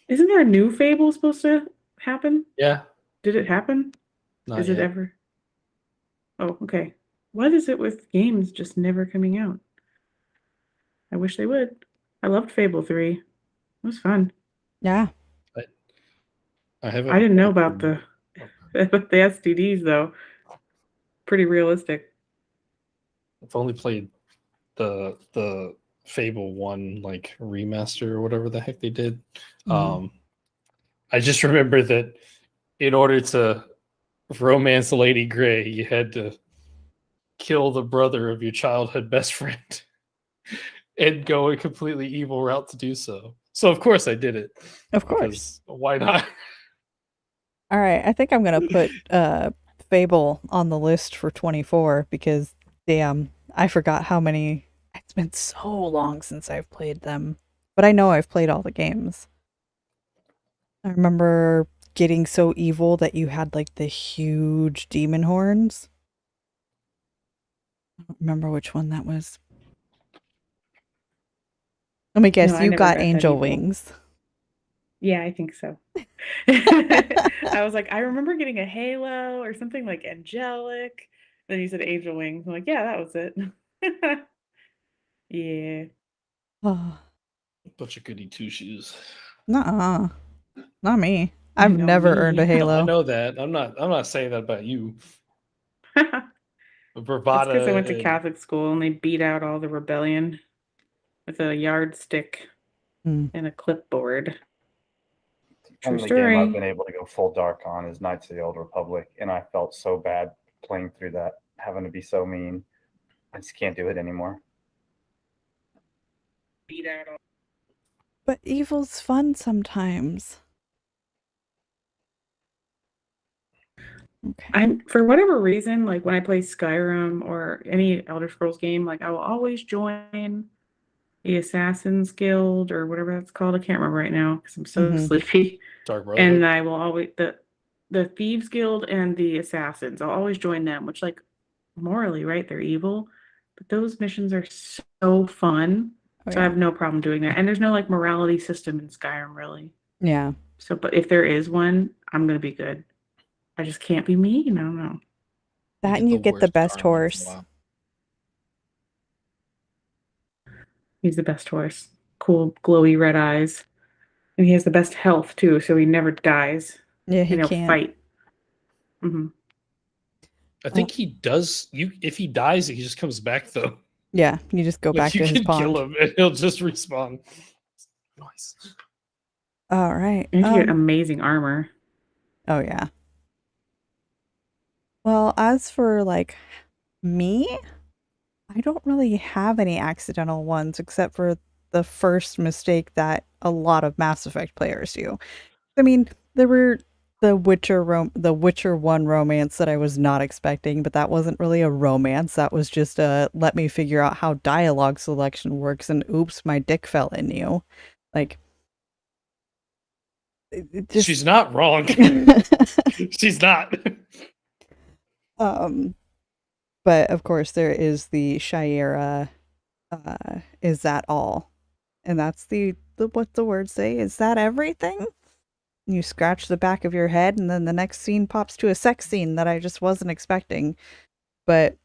isn't there a new Fable supposed to happen? Yeah, Did it happen? not Is it yet. ever? Oh, okay. What is it with games just never coming out? I wish they would. I loved Fable 3. It was fun. Yeah. I haven't. I didn't know about played- the STDs though. Pretty realistic. I've only played the Fable 1 like remaster or whatever the heck they did. Mhm. I just remember that in order to romance Lady Grey, you had to kill the brother of your childhood best friend and go a completely evil route to do so. So of course I did it. Of course. Because why not? All right, I think I'm going to put Fable on the list for 24 because damn, I forgot how many. It's been so long since I've played them. But I know I've played all the games. I remember getting so evil that you had like the huge demon horns. I don't remember which one that was. Let me guess, No, I you never got got that angel evil. wings. Yeah, I think so. I was like, I remember getting a halo or something like angelic. Then you said angel wings. I'm like, yeah, that was it. Yeah. Oh, Bunch of goody two shoes. nuh-uh. Not me. I I've know never earned a me. I halo. know that. I'm not saying that about you. That's Bravada because I went to and Catholic school and they beat out all the rebellion with a yardstick Hmm. and a clipboard. True Only game I've been story. able to go full dark on is Knights of the Old Republic, and I felt so bad playing through that, having to be so mean. I just can't do it anymore. Beat out all. But evil's fun sometimes. Okay. I'm for whatever reason, like when I play Skyrim or any Elder Scrolls game, like I will always join the Assassin's Guild or whatever that's called. I can't remember right now because I'm so Mhm. sleepy. Dark Brotherhood. And I will always the Thieves Guild and the Assassins. I'll always join them, which like morally, right? They're evil, but those missions are so fun. Oh, So I yeah. have no problem doing that. And there's no like morality system in Skyrim really. Yeah. So, but if there is one, I'm gonna be good. I just can't be mean. I don't know. That and you get the worst best karma once in a horse. while. He's the best horse. Cool, glowy red eyes. And he has the best health too, so he never dies. Yeah, he And he'll can't. fight. Hmm. I think he does. If he dies, he just comes back though. Yeah, you just go Like back you to his can kill pond. him and he'll just respawn. Nice. All right. And you get amazing armor. Oh, yeah. Well, as for like me, I don't really have any accidental ones except for the first mistake that a lot of Mass Effect players do. I mean, there were the Witcher 1 romance that I was not expecting, but that wasn't really a romance. That was just a let me figure out how dialogue selection works and oops, my dick fell in you. Like She's not wrong. She's not. But of course there is the Shayera is that all? And that's the what the words say, is that everything? You scratch the back of your head and then the next scene pops to a sex scene that I just wasn't expecting. But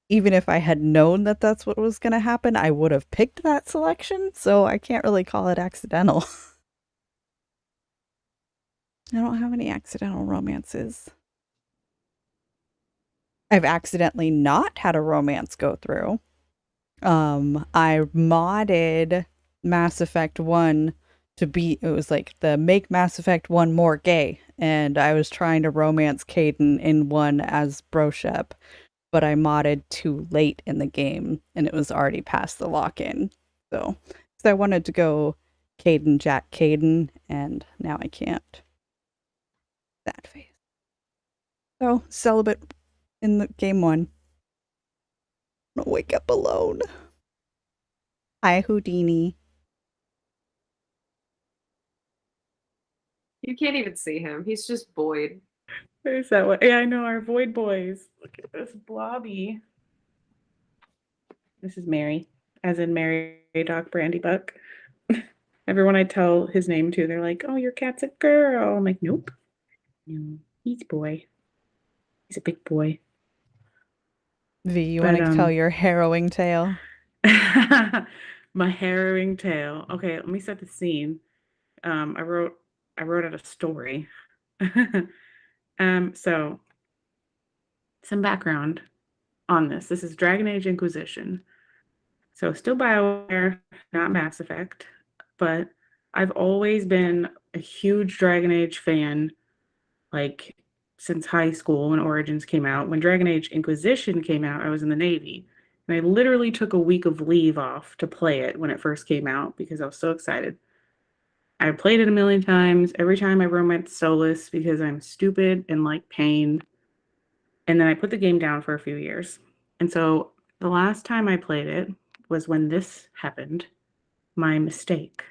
even if I had known that that's what was going to happen, I would have picked that selection, so I can't really call it accidental. I don't have any accidental romances. I've accidentally not had a romance go through. I modded Mass Effect 1 to be, it was like the make Mass Effect 1 more gay. And I was trying to romance Caden in 1 as Broshep, but I modded too late in the game and it was already past the lock-in. So I wanted to go Caden, Jack Caden, and now I can't. Sad face. So, celibate in the game 1. I'm gonna wake up alone. Hi, Houdini. You can't even see him. He's just Boyd. There's that one. Yeah, I know, our void boys. Look at this blobby. This is Mary, as in Mary Doc Brandy Buck. Everyone I tell his name to, they're like, "Oh, your cat's a girl." I'm like, "Nope. No, he's boy. He's a big boy." V, you But, want to tell your harrowing tale? My harrowing tale. Okay, let me set the scene. I wrote out a story. So some background on this. This is Dragon Age Inquisition. So still BioWare, not Mass Effect, but I've always been a huge Dragon Age fan, like since high school when Origins came out. When Dragon Age Inquisition came out, I was in the Navy. And I literally took a week of leave off to play it when it first came out because I was so excited. I played it a million times. Every time I romance Solus because I'm stupid and like pain. And then I put the game down for a few years. And so the last time I played it was when this happened. My mistake.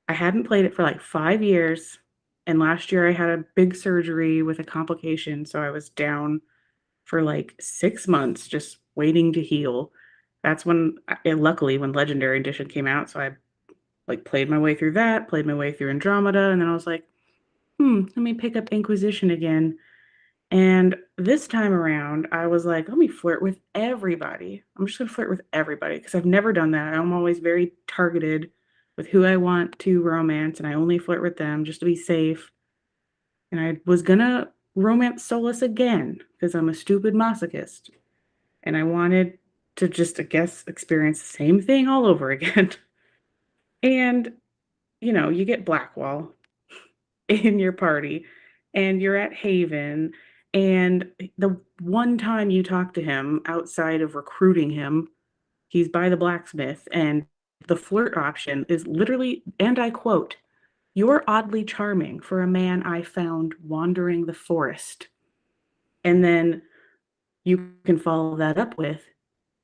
I hadn't played it for like 5 years. And last year I had a big surgery with a complication. So I was down for like 6 months just waiting to heal. That's when, luckily, when Legendary Edition came out. So I like played my way through that, played my way through Andromeda. And then I was like, let me pick up Inquisition again. And this time around, I was like, let me flirt with everybody. I'm just going to flirt with everybody because I've never done that. I'm always very targeted with who I want to romance, and I only flirt with them just to be safe. And I was going to romance Solus again because I'm a stupid masochist. And I wanted to just, I guess, experience the same thing all over again. And, you get Blackwall in your party and you're at Haven. And the one time you talk to him outside of recruiting him, he's by the blacksmith. And the flirt option is literally, and I quote, "You're oddly charming for a man I found wandering the forest." And then you can follow that up with,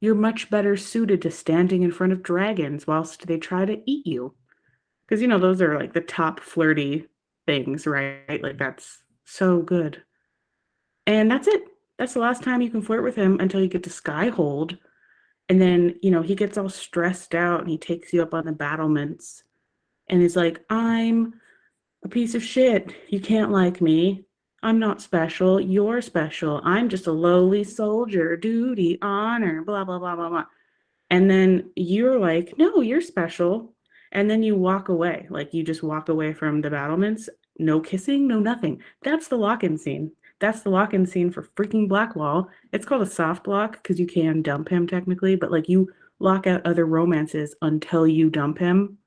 "You're much better suited to standing in front of dragons whilst they try to eat you." Because, those are like the top flirty things, right? Like, that's so good. And that's it. That's the last time you can flirt with him until you get to Skyhold. And then, he gets all stressed out and he takes you up on the battlements and is like, "I'm a piece of shit. You can't like me. I'm not special. You're special. I'm just a lowly soldier. Duty, honor, blah, blah, blah, blah, blah." And then you're like, "No, you're special." And then you walk away. Like, you just walk away from the battlements. No kissing, no nothing. That's the lock-in scene. That's the lock-in scene for freaking Blackwall. It's called a soft lock because you can dump him technically, but like, you lock out other romances until you dump him,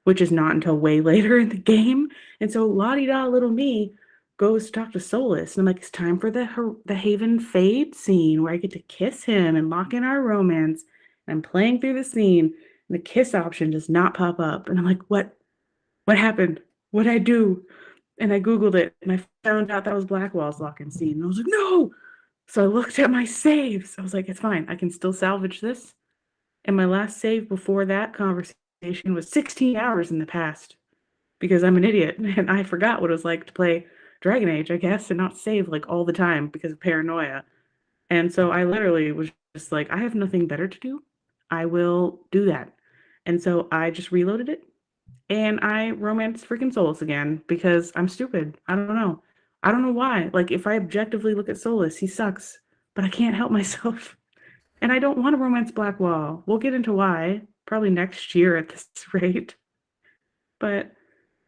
which is not until way later in the game. And so la-di-da little me goes to talk to Solus. And I'm like, it's time for the Haven Fade scene where I get to kiss him and lock in our romance. And I'm playing through the scene and the kiss option does not pop up. And I'm like, what happened? What'd I do? And I Googled it and I found out that was Blackwall's lock-in scene. And I was like, no. So I looked at my saves. I was like, it's fine. I can still salvage this. And my last save before that conversation was 16 hours in the past because I'm an idiot and I forgot what it was like to play Dragon Age, I guess, and not save like all the time because of paranoia. And so I literally was just like, I have nothing better to do. I will do that. And so I just reloaded it and I romanced freaking Solus again because I'm stupid. I don't know. I don't know why. Like, if I objectively look at Solus, he sucks, but I can't help myself. And I don't want to romance Blackwall. We'll get into why probably next year at this rate. But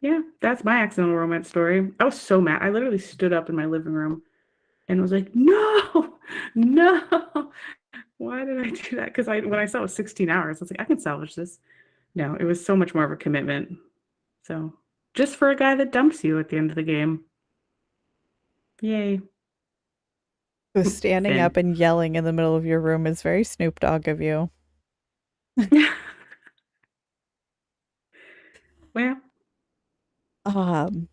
yeah, that's my accidental romance story. I was so mad. I literally stood up in my living room and was like, no, no. Why did I do that? Because when I saw it was 16 hours, I was like, I can salvage this. No, it was so much more of a commitment. So just for a guy that dumps you at the end of the game. Yay. So standing Finn. up and yelling in the middle of your room is very Snoop Dogg of you. Well, Um,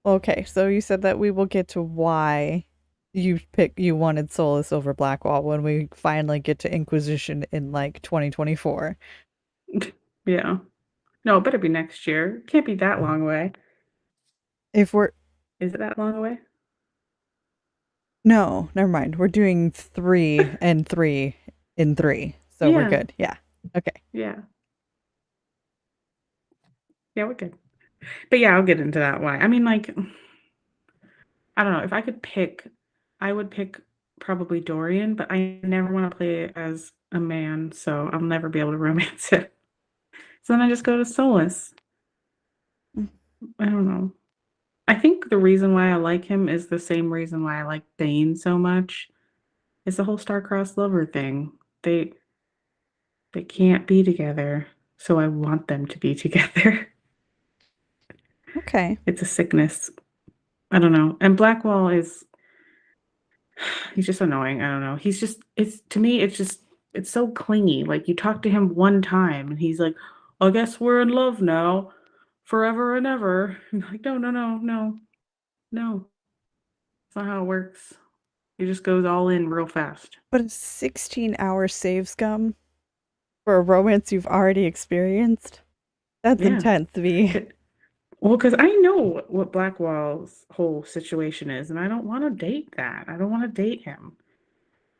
okay, so you said that we will get to why you wanted Solus over Blackwall when we finally get to Inquisition in like 2024. yeah. No, it better be next year. Can't be that long away. If we're Is it that long away? No, never mind. We're doing 3 and 3 in 3. So we're Yeah. good. Yeah. Okay. Yeah. Yeah, we're good. But yeah, I'll get into that why. I mean, like, I don't know. If I could pick, I would pick probably Dorian, but I never want to play as a man, so I'll never be able to romance it. So then I just go to Solus. I don't know. I think the reason why I like him is the same reason why I like Bane so much. It's the whole star-crossed lover thing. They can't be together, so I want them to be together. Okay. It's a sickness. I don't know. And Blackwall is he's just annoying. I don't know. He's just it's to me it's so clingy. Like you talk to him one time and he's like, I guess we're in love now. Forever and ever. I'm like, no, no, no, no, no. That's not how it works. He just goes all in real fast. But a 16-hour save scum for a romance you've already experienced? That's Yeah. intense, V. Well, because I know what Blackwall's whole situation is, and I don't want to date that. I don't want to date him.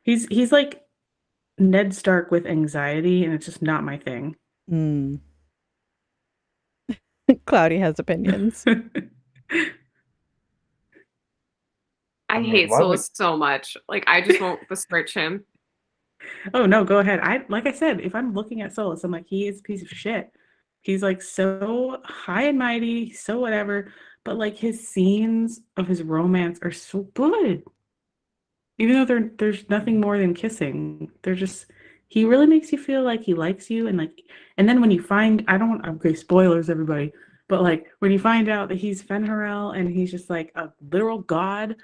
He's like Ned Stark with anxiety, and it's just not my thing. Mm. Cloudy has opinions. I mean, hate why would- Solus so much. Like I just won't besmirch him. Oh no, go ahead. Like I said, if I'm looking at Solus, I'm like, he is a piece of shit. He's like so high and mighty, so whatever, but like his scenes of his romance are so good. Even though there's nothing more than kissing. They're just he really makes you feel like he likes you and then when you find I don't want okay, spoilers everybody, but like when you find out that he's Fen'Harel and he's just like a literal god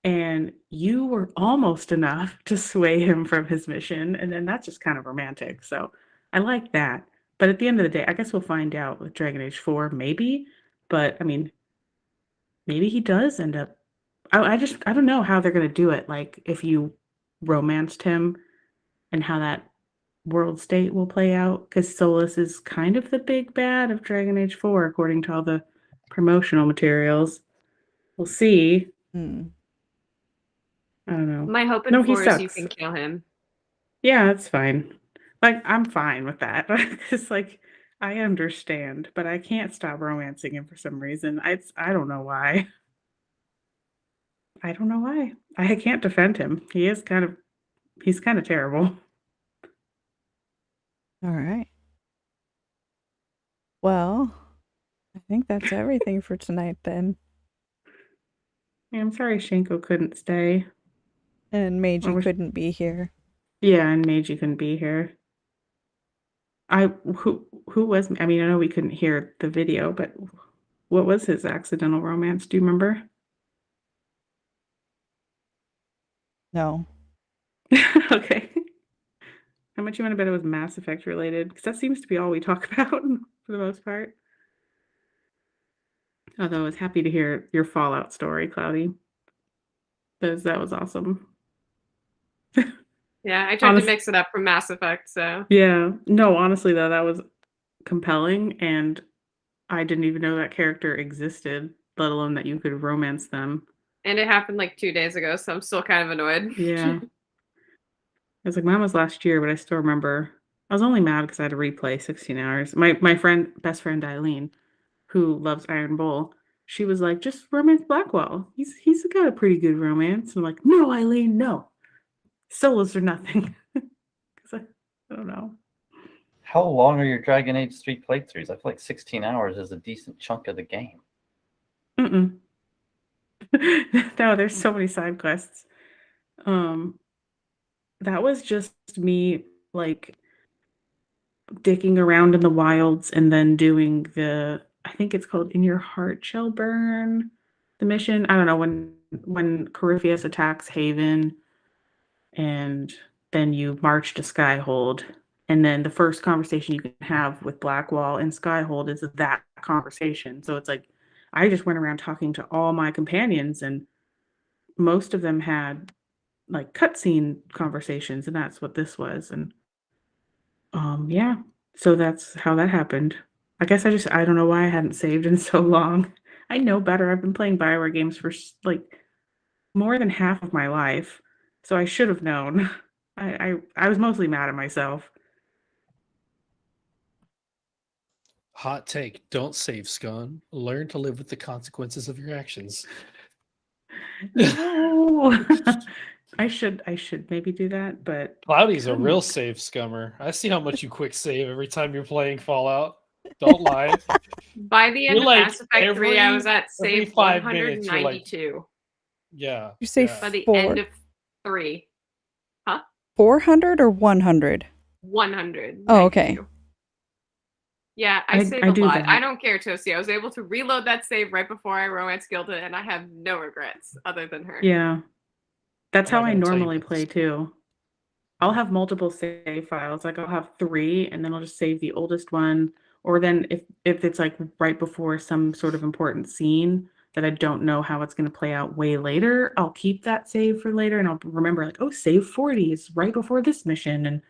and you were almost enough to sway him from his mission, and then that's just kind of romantic. So I like that. But at the end of the day, I guess we'll find out with Dragon Age 4, maybe. But I mean, maybe he does end up. I don't know how they're gonna do it. Like if you romanced him and how that world state will play out, because Solus is kind of the big bad of Dragon Age 4, according to all the promotional materials. We'll see. Mm. I don't know. My hope No, in he 4 is you sucks. can kill him. Yeah, that's fine. Like, I'm fine with that. It's like, I understand, but I can't stop romancing him for some reason. I don't know why. I don't know why. I can't defend him. He's kind of terrible. All right. Well, I think that's everything for tonight then. Yeah, I'm sorry Shanku couldn't stay. And Meiji I wish- couldn't be here. Yeah, and Meiji couldn't be here. Who was I mean, I know we couldn't hear the video, but what was his accidental romance? Do you remember? No. Okay. How much you want to bet it was Mass Effect related? Because that seems to be all we talk about for the most part. Although I was happy to hear your Fallout story, Cloudy. That was awesome. Yeah, I tried Honest- to mix it up from Mass Effect, so Yeah. No, honestly though, that was compelling, and I didn't even know that character existed, let alone that you could romance them. and it happened like 2 days ago, so I'm still kind of annoyed. Yeah. I was like, mine was last year, but I still remember. I was only mad because I had to replay 16 hours. My best friend Eileen, who loves Iron Bull, she was like, just romance Blackwell. He's got a pretty good romance. And I'm like, no, Eileen, no. Solos are nothing. Because I don't know. How long are your Dragon Age 3 playthroughs? I feel like 16 hours is a decent chunk of the game. Mm-mm. No, there's so many side quests. That was just me like dicking around in the wilds and then doing I think it's called In Your Heart Shall Burn, the mission. I don't know, when Corypheus attacks Haven and then you march to Skyhold. And then the first conversation you can have with Blackwall and Skyhold is that conversation. So it's like I just went around talking to all my companions, and most of them had like cutscene conversations, and that's what this was. And yeah, so that's how that happened. I guess I don't know why I hadn't saved in so long. I know better. I've been playing Bioware games for like more than half of my life, so I should have known. I was mostly mad at myself. Hot take: don't save scone. Learn to live with the consequences of your actions. No. I should maybe do that, but Cloudy's a come real on. save scummer. I see how much you quick save every time you're playing Fallout. Don't lie. By the end You're of like Mass Effect 3, I was at every save 5 minutes, you're like, 192. yeah. You say yeah. By the Four. end of 3, 400 or 100? 100. Oh, okay. Yeah, I save I a do lot. that. I don't care, Toasty. I was able to reload that save right before I romance Gilda, and I have no regrets other than her. Yeah. That's I'm how not I gonna tell you normally what to play say. too. I'll have multiple save files. Like I'll have 3 and then I'll just save the oldest one. Or then if it's like right before some sort of important scene that I don't know how it's going to play out way later, I'll keep that save for later and I'll remember like, oh, save 40 is right before this mission, and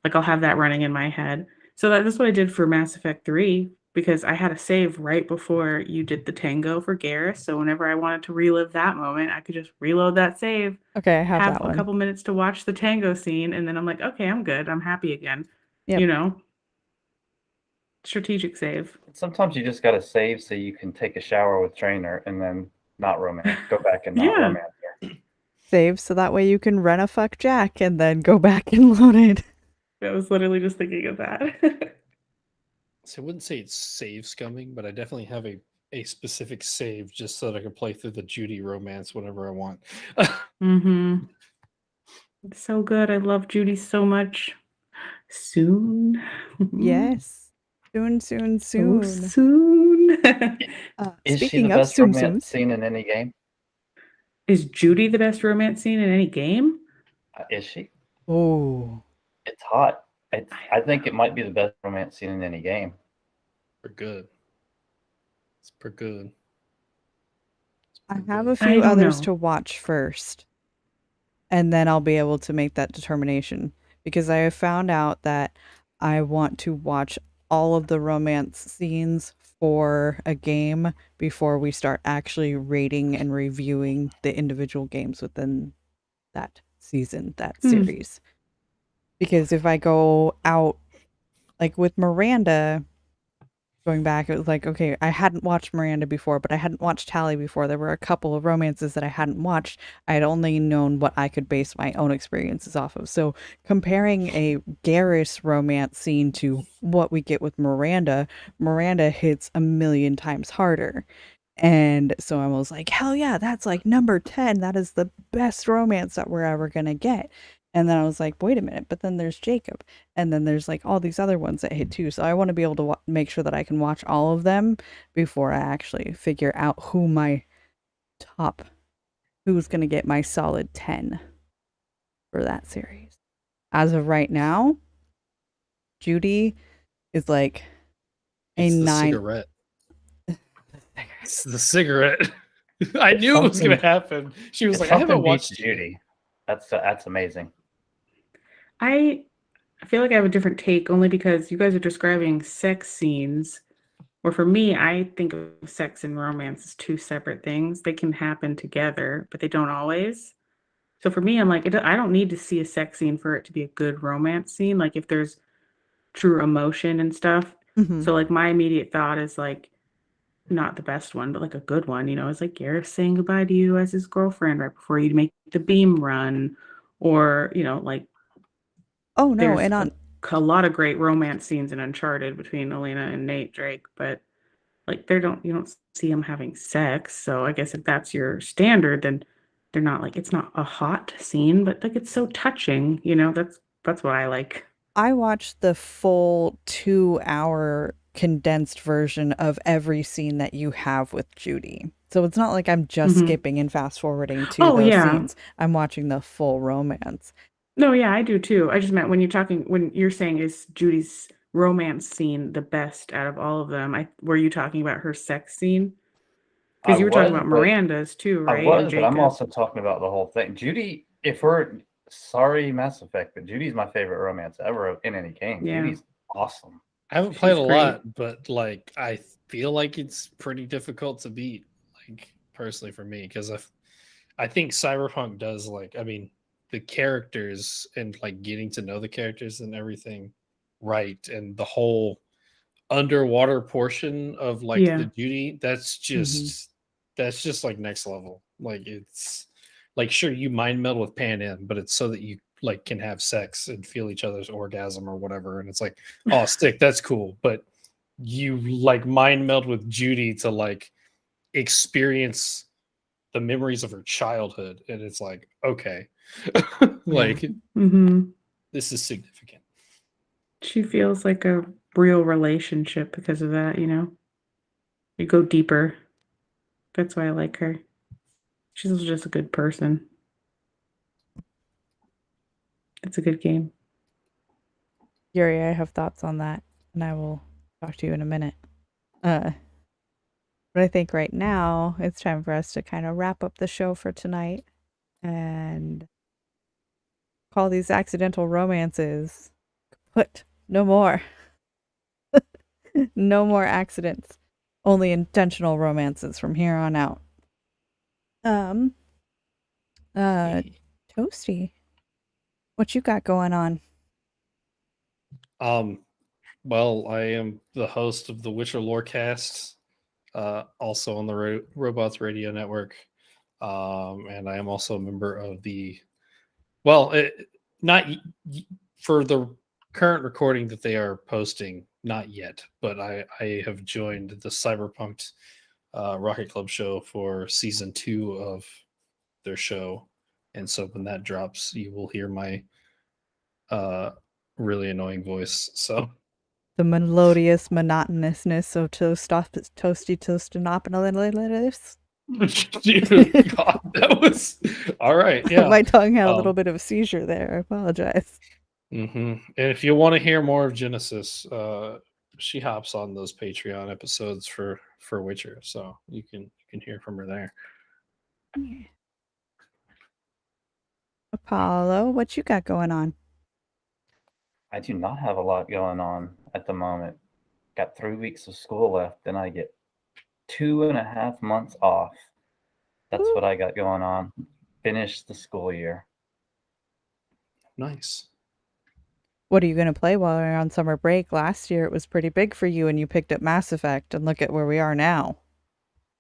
like I'll have that running in my head. So that's what I did for Mass Effect 3 because I had a save right before you did the tango for Garrus. So whenever I wanted to relive that moment, I could just reload that save, Okay, I have have that a one. couple minutes to watch the tango scene, and then I'm like, okay, I'm good. I'm happy again. Yep. You know? Strategic save. Sometimes you just got to save so you can take a shower with Trainer and then not romance. Go back and not Yeah. romance her. Save so that way you can run a fuck Jack and then go back and load it. I was literally just thinking of that. So I wouldn't say it's save scumming, but I definitely have a specific save just so that I can play through the Judy romance whenever I want. Mm-hmm. It's so good. I love Judy so much. Soon. Yes. Soon, soon, So soon. soon. Is she Speaking the of best soon romance soons, scene in any game? Is Judy the best romance scene in any game? Is she? oh, It's hot. I think it might be the best romance scene in any game. For good. It's per good. I have a I few don't others know. to watch first, and then I'll be able to make that determination because I have found out that I want to watch all of the romance scenes for a game before we start actually rating and reviewing the individual games within that season, that series. Because if I go out, like with Miranda, going back, it was like, okay, I hadn't watched Miranda before, but I hadn't watched Tally before. There were a couple of romances that I hadn't watched. I had only known what I could base my own experiences off of. So comparing a Garrus romance scene to what we get with Miranda, Miranda hits a million times harder. And so I was like, hell yeah, that's like number 10. That is the best romance that we're ever going to get. And then I was like, wait a minute, but then there's Jacob. And then there's like all these other ones that hit too. So I want to be able to make sure that I can watch all of them before I actually figure out who's going to get my solid 10 for that series. As of right now, Judy is like a It's the 9. cigarette. It's the cigarette. I knew it was going to happen. She was If like, I haven't something beats watched Judy. That's amazing. I feel like I have a different take only because you guys are describing sex scenes. Or for me, I think of sex and romance as two separate things. They can happen together, but they don't always. So for me, I'm like, I don't need to see a sex scene for it to be a good romance scene. Like if there's true emotion and stuff. Mhm. So like my immediate thought is like not the best one, but like a good one, it's like Gareth saying goodbye to you as his girlfriend right before you make the beam run. Or, like Oh no, there's and on a lot of great romance scenes in Uncharted between Elena and Nate Drake, but like you don't see them having sex. So I guess if that's your standard, then it's not a hot scene, but like it's so touching, that's what I like. I watched the full 2-hour condensed version of every scene that you have with Judy. So it's not like I'm just Mhm. skipping and fast forwarding to Oh, those yeah. scenes. I'm watching the full romance. No, yeah, I do too. I just meant when you're saying is Judy's romance scene the best out of all of them? Were you talking about her sex scene? I Because you were talking was, about but Miranda's too, I right? And was, but I'm Jacob. also talking about the whole thing. Judy, if we're sorry, Mass Effect, but Judy's my favorite romance ever in any game. Yeah. Judy's awesome. I haven't played She's a great. lot, but like I feel like it's pretty difficult to beat, like personally for me, because I think Cyberpunk does like, I mean, the characters and like getting to know the characters and everything right, and the whole underwater portion of like Yeah. the Judy, that's just like next level. Like it's like sure you mind meld with Pan Am, but it's so that you like can have sex and feel each other's orgasm or whatever. And it's like, oh stick, that's cool. But you like mind meld with Judy to like experience the memories of her childhood. And it's like, okay. like Mm-hmm. this is significant. She feels like a real relationship because of that, you know? You go deeper. That's why I like her. She's also just a good person. It's a good game. Yuri, I have thoughts on that, and I will talk to you in a minute. But I think right now it's time for us to kind of wrap up the show for tonight and call these accidental romances kaput. No more. No more accidents. Only intentional romances from here on out. Toasty, what you got going on? Well, I am the host of the Witcher Lorecast, also on the Robots Radio Network, and I am also a member of the. Well, not for the current recording that they are posting, not yet, but I have joined the Cyberpunk Rocket Club show for season 2 of their show, and so when that drops, you will hear my really annoying voice. So. The melodious monotonousness of toasty toastinopolis. God, that was all right. Yeah, My tongue had a little bit of a seizure there. I apologize. And if you want to hear more of Genesis, she hops on those Patreon episodes for Witcher, so you can hear from her there. Yeah. Apollo, what you got going on? I do not have a lot going on at the moment. Got 3 weeks of school left, then I get 2.5 months off. That's what I got going on. Finish the school year. Nice. What are you going to play while you're on summer break? Last year it was pretty big for you and you picked up Mass Effect, and look at where we are now.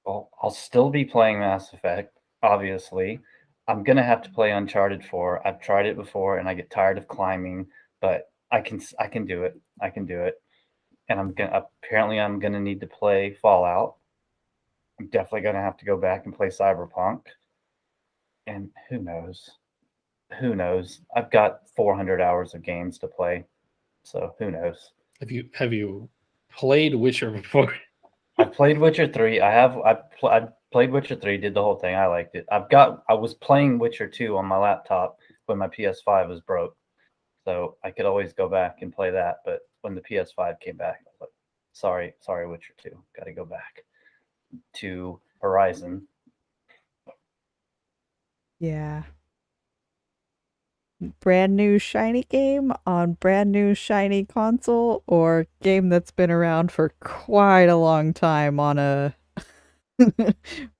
Well, I'll still be playing Mass Effect, obviously. I'm going to have to play Uncharted 4. I've tried it before and I get tired of climbing, but I can do it. I can do it. And I'm going to need to play Fallout. I'm definitely going to have to go back and play Cyberpunk. And who knows? Who knows? I've got 400 hours of games to play. So who knows? Have you played Witcher before? I've played Witcher 3. I played Witcher 3, did the whole thing. I liked it. I was playing Witcher 2 on my laptop when my PS5 was broke. So I could always go back and play that. But when the PS5 came back, I was like, sorry, Witcher 2. Got to go back to Horizon. Yeah. Brand new shiny game on brand new shiny console, or game that's been around for quite a long time on a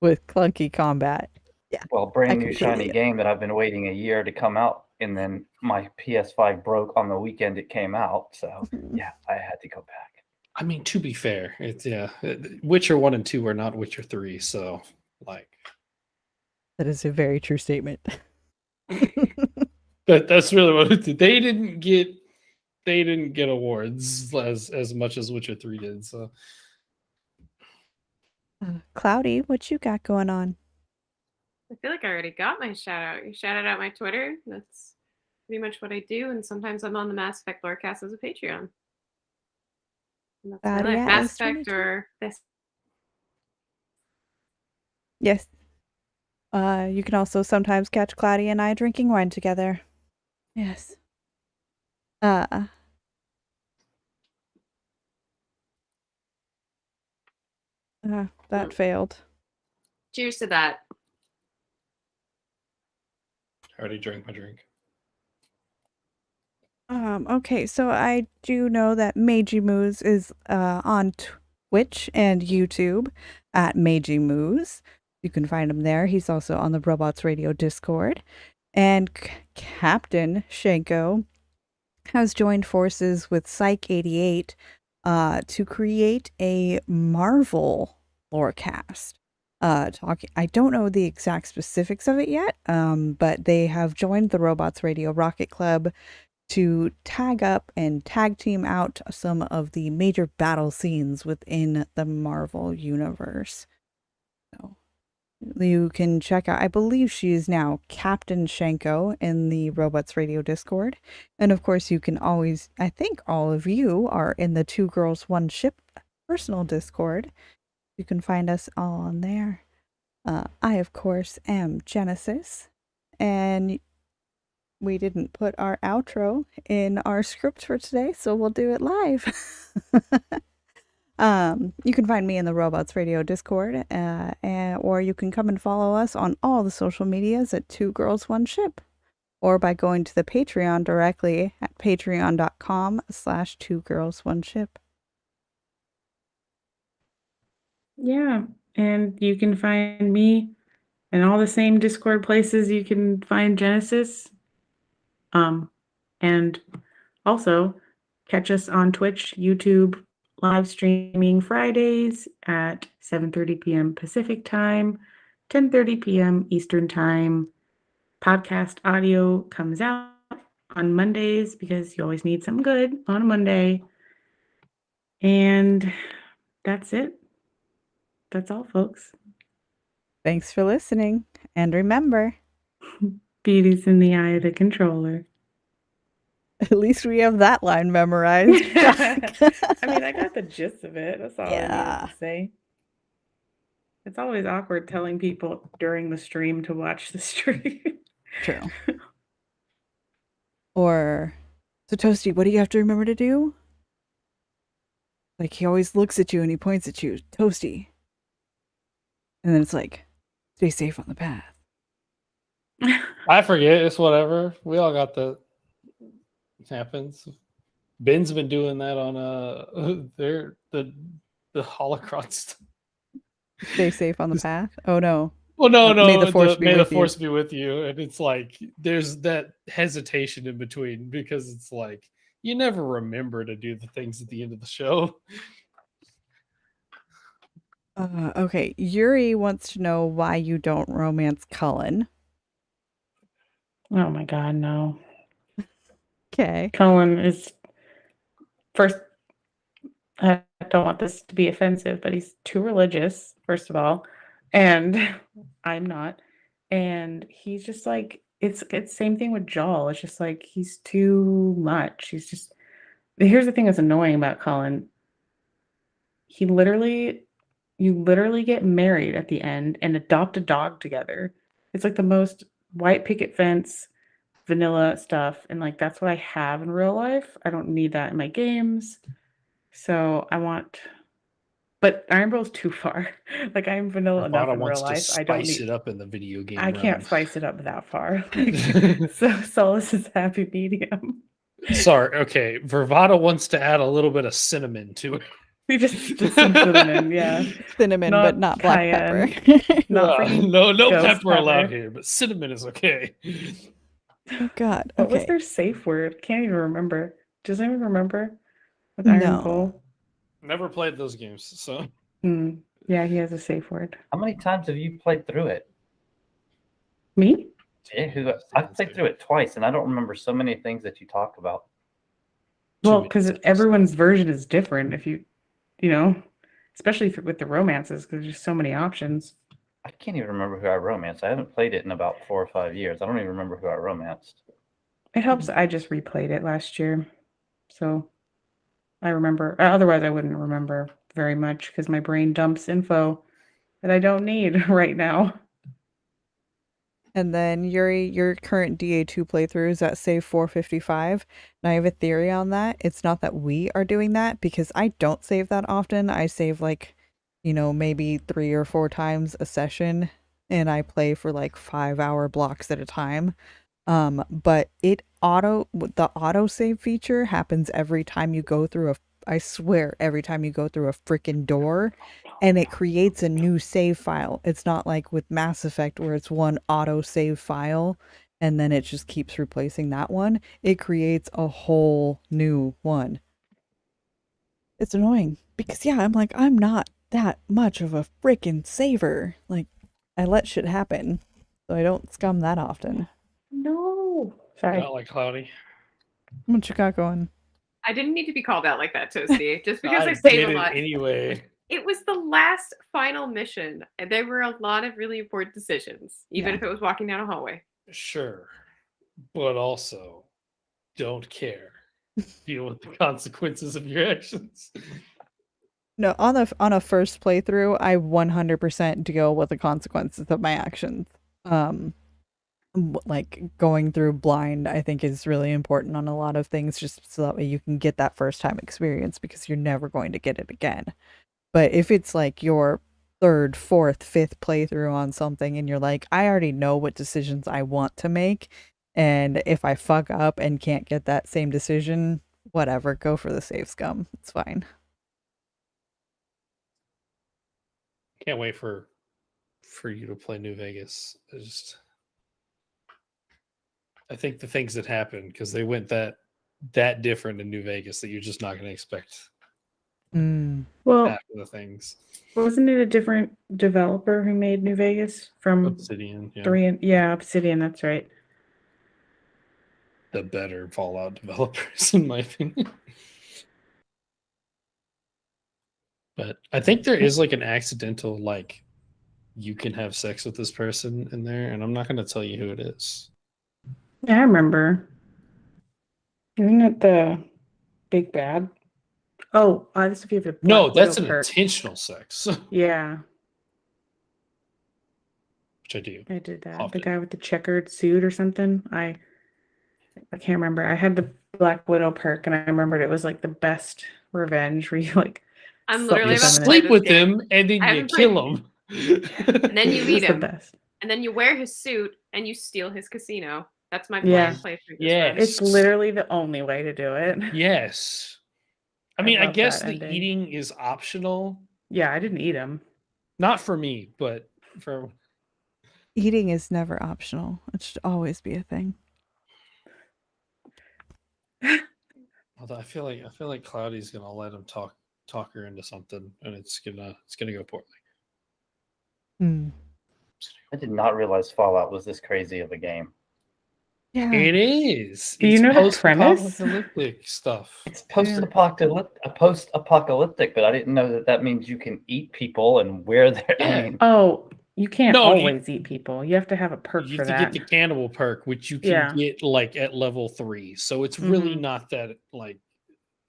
with clunky combat. Yeah. Well, brand new shiny game that I've been waiting a year to come out, and then my PS5 broke on the weekend it came out. So yeah, I had to go back. I mean, to be fair, it's Witcher 1 and 2 are not Witcher 3, so like that is a very true statement. that's really what it did. They didn't get awards as much as Witcher 3 did. So Cloudy, what you got going on? I feel like I already got my shout out. You shouted out my Twitter. That's pretty much what I do. And sometimes I'm on the Mass Effect Lorecast as a Patreon. And that's my Fatty life. at Mass is Effect 22. or this. Yes. You can also sometimes catch Cloudy and I drinking wine together. Yes. That failed. Cheers to that. I already drank my drink. Okay, so I do know that Meiji Moose is on Twitch and YouTube at Meiji Moose. You can find him there. He's also on the Robots Radio Discord. And Captain Shanku has joined forces with Psych88 to create a Marvel lorecast. I don't know the exact specifics of it yet, but they have joined the Robots Radio Rocket Club to tag up and tag team out some of the major battle scenes within the Marvel universe. So you can check out, I believe she is now Captain Shanku in the Robots Radio Discord. And of course, you can always, I think all of you are in the Two Girls One Ship personal Discord. You can find us all on there. I, of course, am Genesis. And we didn't put our outro in our script for today, so we'll do it live. You can find me in the Robots Radio Discord, or you can come and follow us on all the social medias at Two Girls One Ship, or by going to the Patreon directly at patreon.com/twogirlsoneship. Yeah, and you can find me in all the same Discord places you can find Genesis. And also catch us on Twitch, YouTube, live streaming Fridays at 7:30 p.m. Pacific time, 10:30 p.m. Eastern time. Podcast audio comes out on Mondays because you always need something good on a Monday. And that's it. That's all, folks. Thanks for listening, and remember, Beauty's in the eye of the controller. at least we have that line memorized. I mean, I got the gist of it. That's all I Yeah. needed to say. It's always awkward telling people during the stream to watch the stream. True. Or, so Toasty, what do you have to remember to do? Like, he always looks at you and he points at you, Toasty. And then it's like, stay safe on the path. I forget. It's whatever. We all got the. It happens. Ben's been doing that on the Holocaust. Stay safe on the path? Oh, no. Well, no. May the force be May the with you. force be with you. And it's like there's that hesitation in between because it's like you never remember to do the things at the end of the show. Okay, Yuri wants to know why you don't romance Cullen. Oh my God, no. Okay. Cullen is first. I don't want this to be offensive, but he's too religious, first of all, and I'm not. And he's just like it's same thing with Joel. It's just like he's too much. He's just. Here's the thing that's annoying about Cullen. You literally get married at the end and adopt a dog together. It's like the most white picket fence, vanilla stuff, and like that's what I have in real life. I don't need that in my games. So but Iron Bros too far. Like I'm vanilla enough Ravana in wants real to life. I don't spice need. it up in the video game. I can't realm. spice it up that far. So Solus is happy medium. Sorry. Okay. Vervada wants to add a little bit of cinnamon to it. We just some cinnamon, yeah. Cinnamon, but not black cayenne. pepper. Not for you. No ghost pepper allowed pepper. here, but cinnamon is okay. Oh, God. What was Okay. their safe word? Can't even remember. Does anyone remember? With Iron No. Bull? Never played those games, so Yeah, he has a safe word. How many times have you played through it? Me? Yeah, I've played through it twice, and I don't remember so many things that you talk about. Well, many because times. everyone's version is different. If you know, especially with the romances, because there's so many options. I can't even remember who I romanced. I haven't played it in about 4 or 5 years. I don't even remember who I romanced. It helps. I just replayed it last year, so I remember. Otherwise, I wouldn't remember very much because my brain dumps info that I don't need right now. And then Yuri, your current DA2 playthrough is at save 455. And I have a theory on that. It's not that we are doing that because I don't save that often. I save like, maybe 3 or 4 times a session and I play for like 5-hour blocks at a time. But the auto save feature happens every time you go through I swear every time you go through a freaking door, and it creates a new save file. It's not like with Mass Effect where it's one auto save file and then it just keeps replacing that one. It creates a whole new one. It's annoying because I'm like, I'm not that much of a freaking saver. Like, I let shit happen, so I don't scum that often. No, sorry. Not like Cloudy. What you got going? I didn't need to be called out like that, Toasty. Just because I I save did a it lot. anyway. It was the last final mission, and there were a lot of really important decisions, even Yeah. if it was walking down a hallway. Sure. But also, don't care. Deal with the consequences of your actions. No, on a first playthrough, I 100% deal with the consequences of my actions. Like going through blind, I think is really important on a lot of things, just so that way you can get that first time experience because you're never going to get it again. But if it's like your 3rd, 4th, 5th playthrough on something and you're like, I already know what decisions I want to make, and if I fuck up and can't get that same decision, whatever, go for the save scum. It's fine. Can't wait for you to play New Vegas. I think the things that happened, because they went that different in New Vegas, that you're just not going to expect Well, after the things. wasn't it a different developer who made New Vegas from Obsidian, yeah. 3 and Obsidian, that's right. The better Fallout developers, in my opinion. But I think there is like an accidental, like, you can have sex with this person in there, and I'm not going to tell you who it is. Yeah, I remember. Isn't it the big bad? Oh, this if you have a No, Black that's Widow an perk. intentional sex, Yeah, which I do. I did that. Often. The guy with the checkered suit or something. I can't remember. I had the Black Widow perk, and I remembered it was like the best revenge where you like. I'm suck literally You them about to in. play sleep this with game. him, and then I you haven't kill him. And then you eat It's the him. best. And then you wear his suit and you steal his casino. That's my Yeah. blind playthrough. Yes. It's literally the only way to do it. Yes. I mean, I love guess that the ending. eating is optional. Yeah, I didn't eat him. Not for me, but for Eating is never optional. It should always be a thing. although I feel like Cloudy's gonna let him talk her into something, and it's gonna go poorly. I did not realize Fallout was this crazy of a game. Yeah. It is. Do you It's know the premise? post-apocalyptic stuff. It's post-apocalyptic, but I didn't know that means you can eat people and where they're. Yeah. I mean, Oh, you can't No, always eat people. You have to have a perk You for have to that. get the cannibal perk, which you can Yeah. get like at level 3. So it's really Mhm. not that like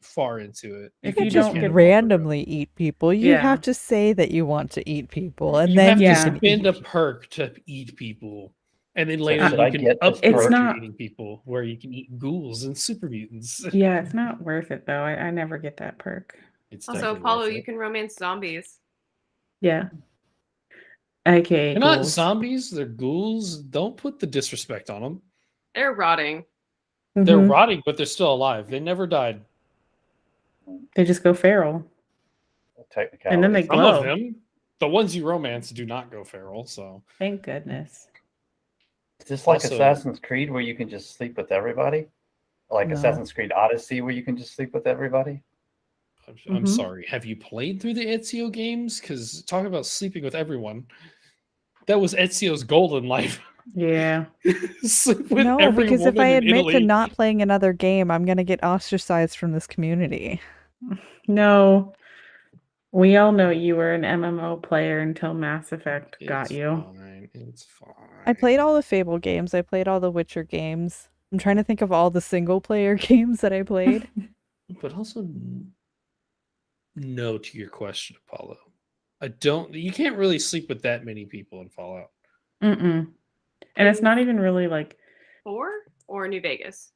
far into it. If You you can't just don't get- randomly eat people. You Yeah. have to say that you want to eat people, and You then have you to Yeah. can spend eat a people. perk to eat people. And then So later should you I can get this upgrade It's perk? not- to eating people, where you can eat ghouls and super mutants. Yeah, it's not worth it though. I never get that perk. It's Also, definitely Apollo, worth you it. can romance zombies. Yeah. AKA They're not ghouls. zombies, they're ghouls. Don't put the disrespect on them. They're rotting. They're Mhm. rotting, but they're still alive. They never died. They just go feral. technicality. And then they Some glow. of them, the ones you romance, do not go feral. So Thank goodness. Is this like Also- Assassin's Creed where you can just sleep with everybody? Like No. Assassin's Creed Odyssey where you can just sleep with everybody? I'm Mhm. sorry. Have you played through the Ezio games? Because talk about sleeping with everyone. That was Ezio's golden life. Yeah. Sleep with No, every because if woman I in admit to Italy. not playing another game, I'm gonna get ostracized from this community. No. We all know you were an MMO player until Mass Effect got It's you. fine. It's fine. I played all the Fable games. I played all the Witcher games. I'm trying to think of all the single player games that I played. But also, no to your question, Apollo. You can't really sleep with that many people in Fallout. Mm-mm. And it's not even really like 4 or New Vegas.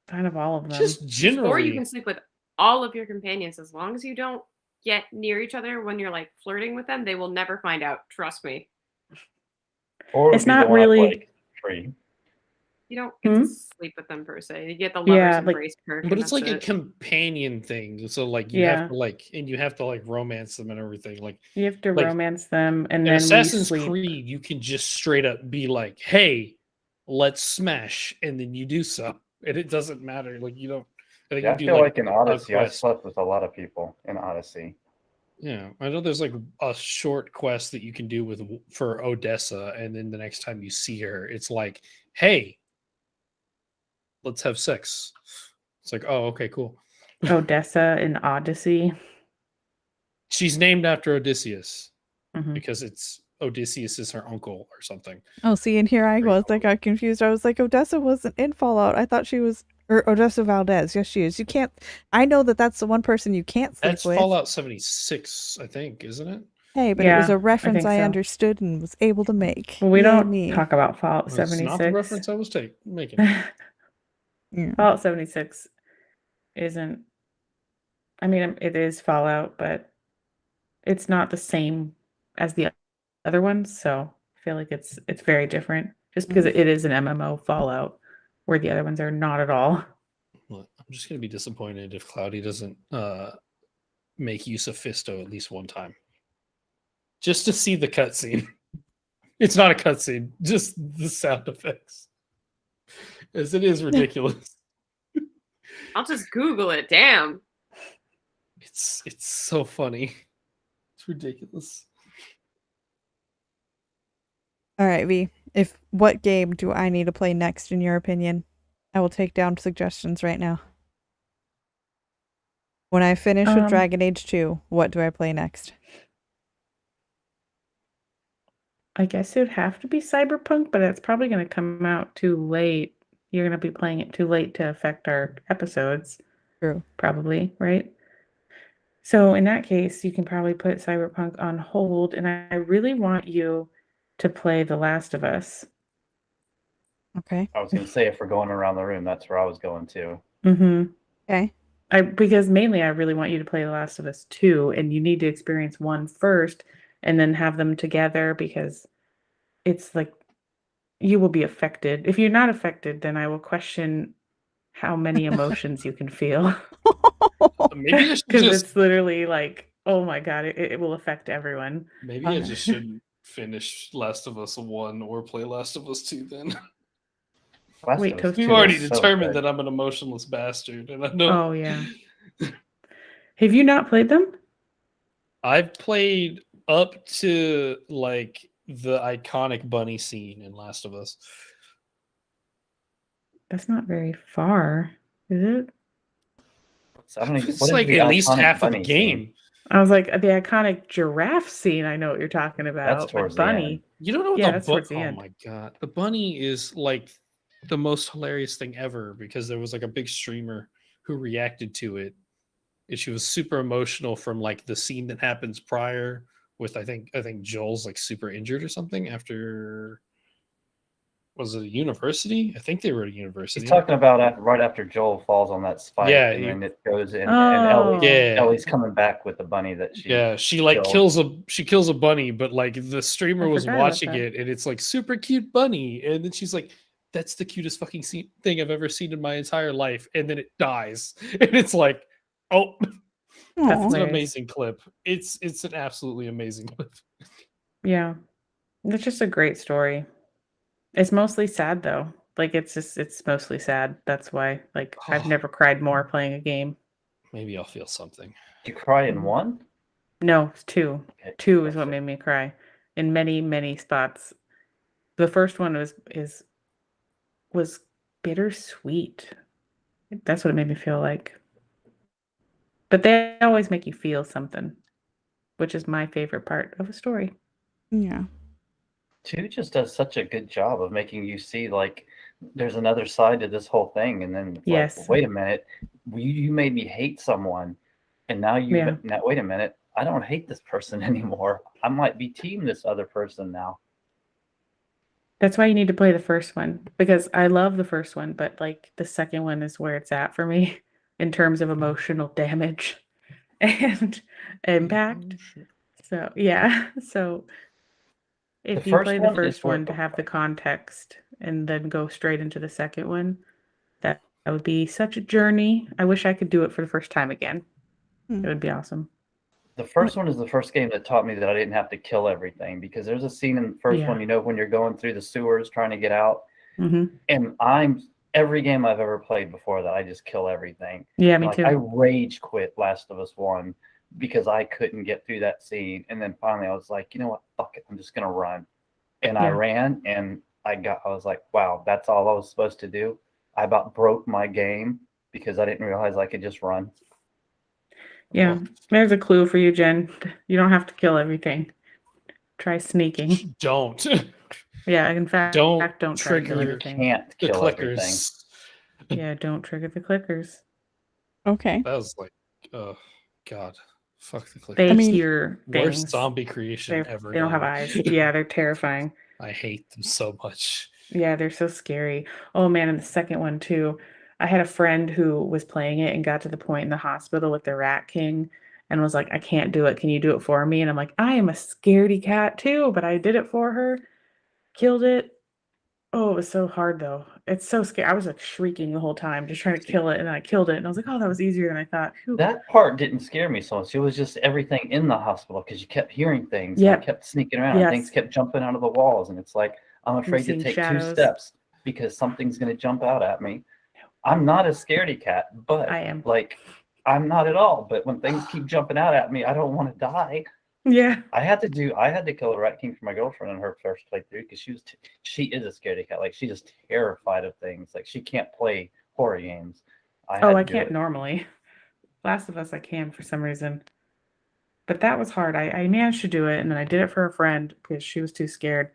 kind of all of them. Just Or you generally, can sleep with all of your companions as long as you don't get near each other when you're like flirting with them. They will never find out. Trust me. Or It's be the not one up, really- like, tree. You don't get to sleep with them per se. You get the lovers Yeah, like- embrace perk. but and it's like a that's it. companion thing. So like you have to like, and you have to like romance them and everything. Like You have to like, romance them, and in then Assassin's we sleep. Creed, you can just straight up be like, "Hey, let's smash," and then you do so, and it doesn't matter. Like you don't. I think Yeah, I you do feel like in a Odyssey, I quest. slept with a lot of people in Odyssey. Yeah, I know there's like a short quest that you can do for Odessa, and then the next time you see her, it's like, "Hey, let's have sex." It's like, "Oh, okay, cool." Odessa and Odyssey. She's named after Odysseus Mhm. because Odysseus is her uncle or something. Oh, see, and here I Very was. I cool. got confused. I was like, Odessa wasn't in Fallout. I thought she was, or Odessa Valdez. Yes, she is. You can't. I know that that's the one person you can't sleep That's with. Fallout 76, I think, isn't it? Hey, but it was Yeah, a reference think I so. understood and was able to make. Well, we Yay don't me. talk about Fallout That's not the 76. reference I was making. Yeah. Fallout 76 isn't. I mean, it is Fallout, but it's not the same as the other ones. So I feel like it's very different, just because it is an MMO Fallout, where the other ones are not at all. Well, I'm just gonna be disappointed if Cloudy doesn't make use of Fisto at least one time, just to see the cutscene. It's not a cutscene, just the sound effects, as it is ridiculous. I'll just Google it. Damn. It's so funny. It's ridiculous. All right, V. What game do I need to play next, in your opinion? I will take down suggestions right now. When I finish with Dragon Age 2, what do I play next? I guess it would have to be Cyberpunk, but it's probably going to come out too late. You're going to be playing it too late to affect our episodes. True. Probably, right? So in that case, you can probably put Cyberpunk on hold, and I really want you to play The Last of Us. Okay. I was going to say, if we're going around the room, that's where I was going to. Mm-hmm. Okay. Because mainly I really want you to play The Last of Us 2, and you need to experience 1 first and then have them together, because it's like you will be affected. If you're not affected, then I will question how many emotions you can feel. Maybe I should Because just it's literally like, oh my God, it will affect everyone. maybe I just shouldn't finish Last of Us 1 or play Last of Us 2 then. Last Wait, of Us Toast, 2 We've was already so determined good. that I'm an emotionless bastard, and I know Oh yeah. Have you not played them? I've played up to like the iconic bunny scene in Last of Us. That's not very far, is it? I don't even, It's what is like the at least iconic half of the bunny game. scene? I was like, the iconic giraffe scene, I know what you're talking about. That's but towards the bunny. end. You don't know what Yeah, the that's towards the oh end. my god, the bunny is like the most hilarious thing ever, because there was like a big streamer who reacted to it, and she was super emotional from like the scene that happens prior with I think Joel's like super injured or something after, was it a university? I think they were at a university. He's talking about right after Joel falls on that spike, Yeah, and then it goes in, Oh. and Yeah. Ellie's coming back with the bunny that she. Yeah, she like killed. kills a bunny, but like the streamer I was forgot about watching that. it, and it's like super cute bunny, and then she's like, "That's the cutest fucking thing I've ever seen in my entire life," and then it dies, and it's like, oh, That's Aw. it's an hilarious. amazing clip. It's an absolutely amazing clip. Yeah. It's just a great story. It's mostly sad though. Like it's mostly sad. That's why I've Oh. never cried more playing a game. Maybe I'll feel something. Did you cry in one? No, it's 2. Okay, 2 is what perfect. made me cry in many, many spots. The first one was bittersweet. That's what it made me feel like. But they always make you feel something, which is my favorite part of a story. Yeah. 2 just does such a good job of making you see like there's another side to this whole thing, and then it's Yes. like, wait a minute, you made me hate someone, and now Yeah. now wait a minute, I don't hate this person anymore. I might be team this other person now. That's why you need to play the first one, because I love the first one, but like the second one is where it's at for me in terms of emotional damage and impact. So yeah, so if you first play the one is first where- one to have the context and then go straight into the second one, that would be such a journey. I wish I could do it for the first time again. Hmm. It would be awesome. The first one is the first game that taught me that I didn't have to kill everything, because there's a scene in the first Yeah. one, you know, when you're going through the sewers trying to get out, Hmm. and every game I've ever played before that, I just kill everything. Yeah, me Like too. I rage quit Last of Us 1 because I couldn't get through that scene, and then finally I was like, you know what, fuck it, I'm just gonna run, and I Yeah. ran, and I was like, wow, that's all I was supposed to do. I about broke my game because I didn't realize I could just run. Yeah, there's a clue for you, Jen. You don't have to kill everything. Try sneaking. Don't. Yeah, in fact, Don't don't try to kill trigger everything. Can't the kill everything. clickers. Yeah, don't trigger the clickers. Okay. That was like, oh god, fuck the clickers. They I mean, hear Worst things. zombie creation They're- ever. They don't have done. eyes. Yeah, they're terrifying. I hate them so much. Yeah, they're so scary. Oh man, and the second one too. I had a friend who was playing it and got to the point in the hospital with the Rat King and was like, I can't do it. Can you do it for me? And I'm like, I am a scaredy cat too, but I did it for her. Killed it. Oh, it was so hard though. It's so scary. I was like shrieking the whole time, just trying to kill it, and I killed it. And I was like, oh, that was easier than I thought. Phew. That part didn't scare me so much. It was just everything in the hospital, because you kept hearing things. And Yep. I kept sneaking around. And things Yes. kept jumping out of the walls. And it's like, I'm afraid to seeing take shadows. 2 steps because something's going to jump out at me. I'm not a scaredy cat, but I am. like, I'm not at all. But when things keep jumping out at me, I don't want to die. Yeah. I had to kill a Rat King for my girlfriend in her first playthrough, because she is a scaredy cat. Like, she's just terrified of things. Like, she can't play horror games. Oh, I do can't it. normally. Last of Us, I can for some reason. But that was hard. I managed to do it, and then I did it for a friend because she was too scared.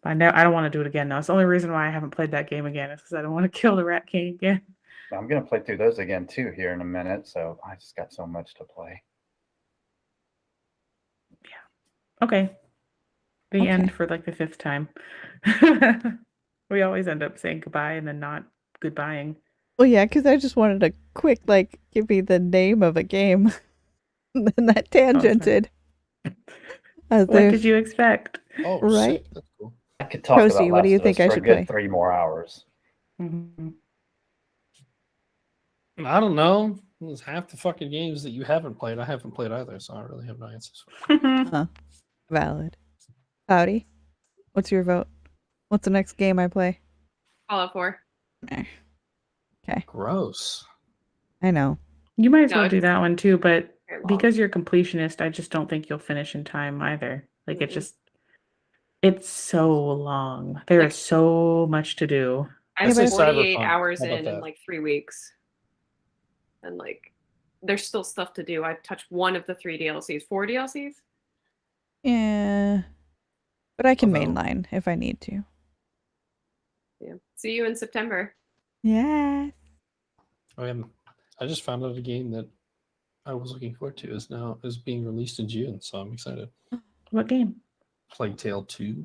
I don't want to do it again, though. It's the only reason why I haven't played that game again is because I don't want to kill the Rat King again. I'm gonna play through those again too here in a minute. So I just got so much to play. Okay. The Okay. end for like the 5th time. We always end up saying goodbye and then not goodbying. Well, yeah, because I just wanted a quick, like, give me the name of a game. And then that tangented. What did you expect? Oh, Right? shit, that's cool. I could talk Procy, about what do you Last of think Us I for should a good play? 3 more hours. Mhm. I don't know. There's half the fucking games that you haven't played. I haven't played either, so I don't really have no answers for it. Valid. Howdy. What's your vote? What's the next game I play? Fallout 4. Okay. Gross. I know. You might as No, well do it's that one too, but very long. because you're a completionist, I just don't think you'll finish in time either. Like it's so long. There is so much to do. I Yeah, was but it's 48 Cyberpunk. hours How about in that? like 3 weeks. And like, there's still stuff to do. I've touched one of the 3 DLCs. 4 DLCs? Yeah. But I can Although- mainline if I need to. Yeah. See you in September. Yeah. I just found out a game that I was looking forward to is being released in June, so I'm excited. What game? Plague Tale 2.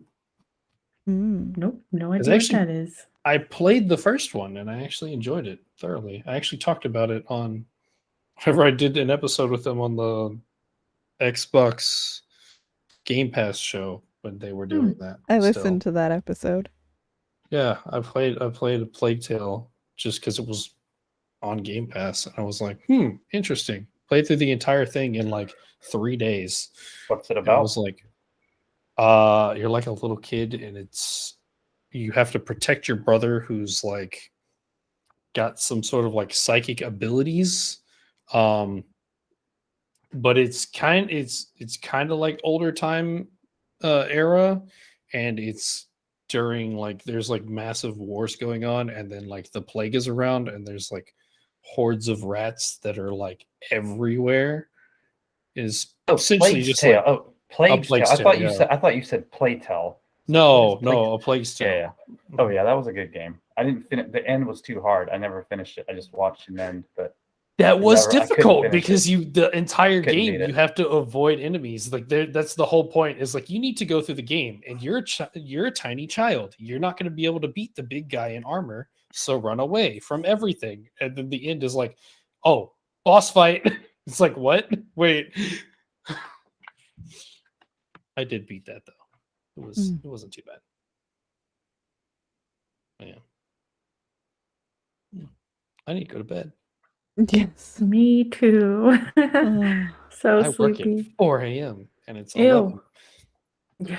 Nope, no It's idea actually- what that is. I played the first one and I actually enjoyed it thoroughly. I actually talked about it on whenever I did an episode with them on the Xbox Game Pass show when they were doing that. I still. listened to that episode. Yeah, I played a Plague Tale just because it was on Game Pass, and I was like, interesting. Played through the entire thing in like 3 days. What's it And I about? was like, you're like a little kid, and you have to protect your brother who's like got some sort of like psychic abilities. But it's kind of like older time era, and it's during like there's like massive wars going on, and then like the plague is around, and there's like hordes of rats that are like everywhere. Is essentially Plague's just Tale. like Plague's Tale. Plague's I thought Tale, you yeah. said Playtell. No, A Plague Tale. Yeah. Oh yeah, that was a good game. I didn't finish. The end was too hard. I never finished it. I just watched an end, but That was I couldn't difficult finish because it. the entire Couldn't game beat it. you have to avoid enemies. Like that's the whole point. Is like you need to go through the game, and you're a tiny child. You're not going to be able to beat the big guy in armor, so run away from everything. And then the end is like, oh, boss fight. It's like what? Wait, I did beat that though. It wasn't too bad. Yeah, I need to go to bed. Yes. Me too. Oh. So I work at sleepy. 4 a.m. and it's Ew. 11. Yeah.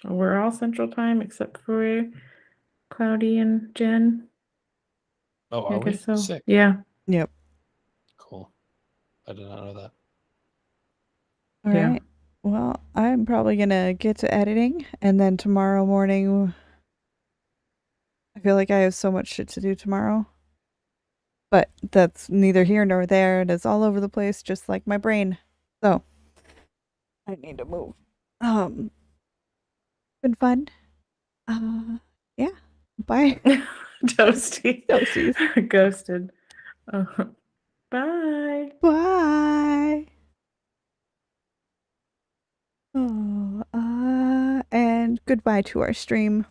We're all Central Time except for Cloudy and Jen. Oh, I are we? guess so. Sick. Yeah. Yep. Cool. I did not know that. All Yeah. right. Well, I'm probably gonna get to editing, and then tomorrow morning. I feel like I have so much shit to do tomorrow. But that's neither here nor there. It is all over the place, just like my brain. So I need to move. Been fun. Yeah. Bye. Toasty. Toasties. Ghosted. Bye. Bye. Oh, and goodbye to our stream.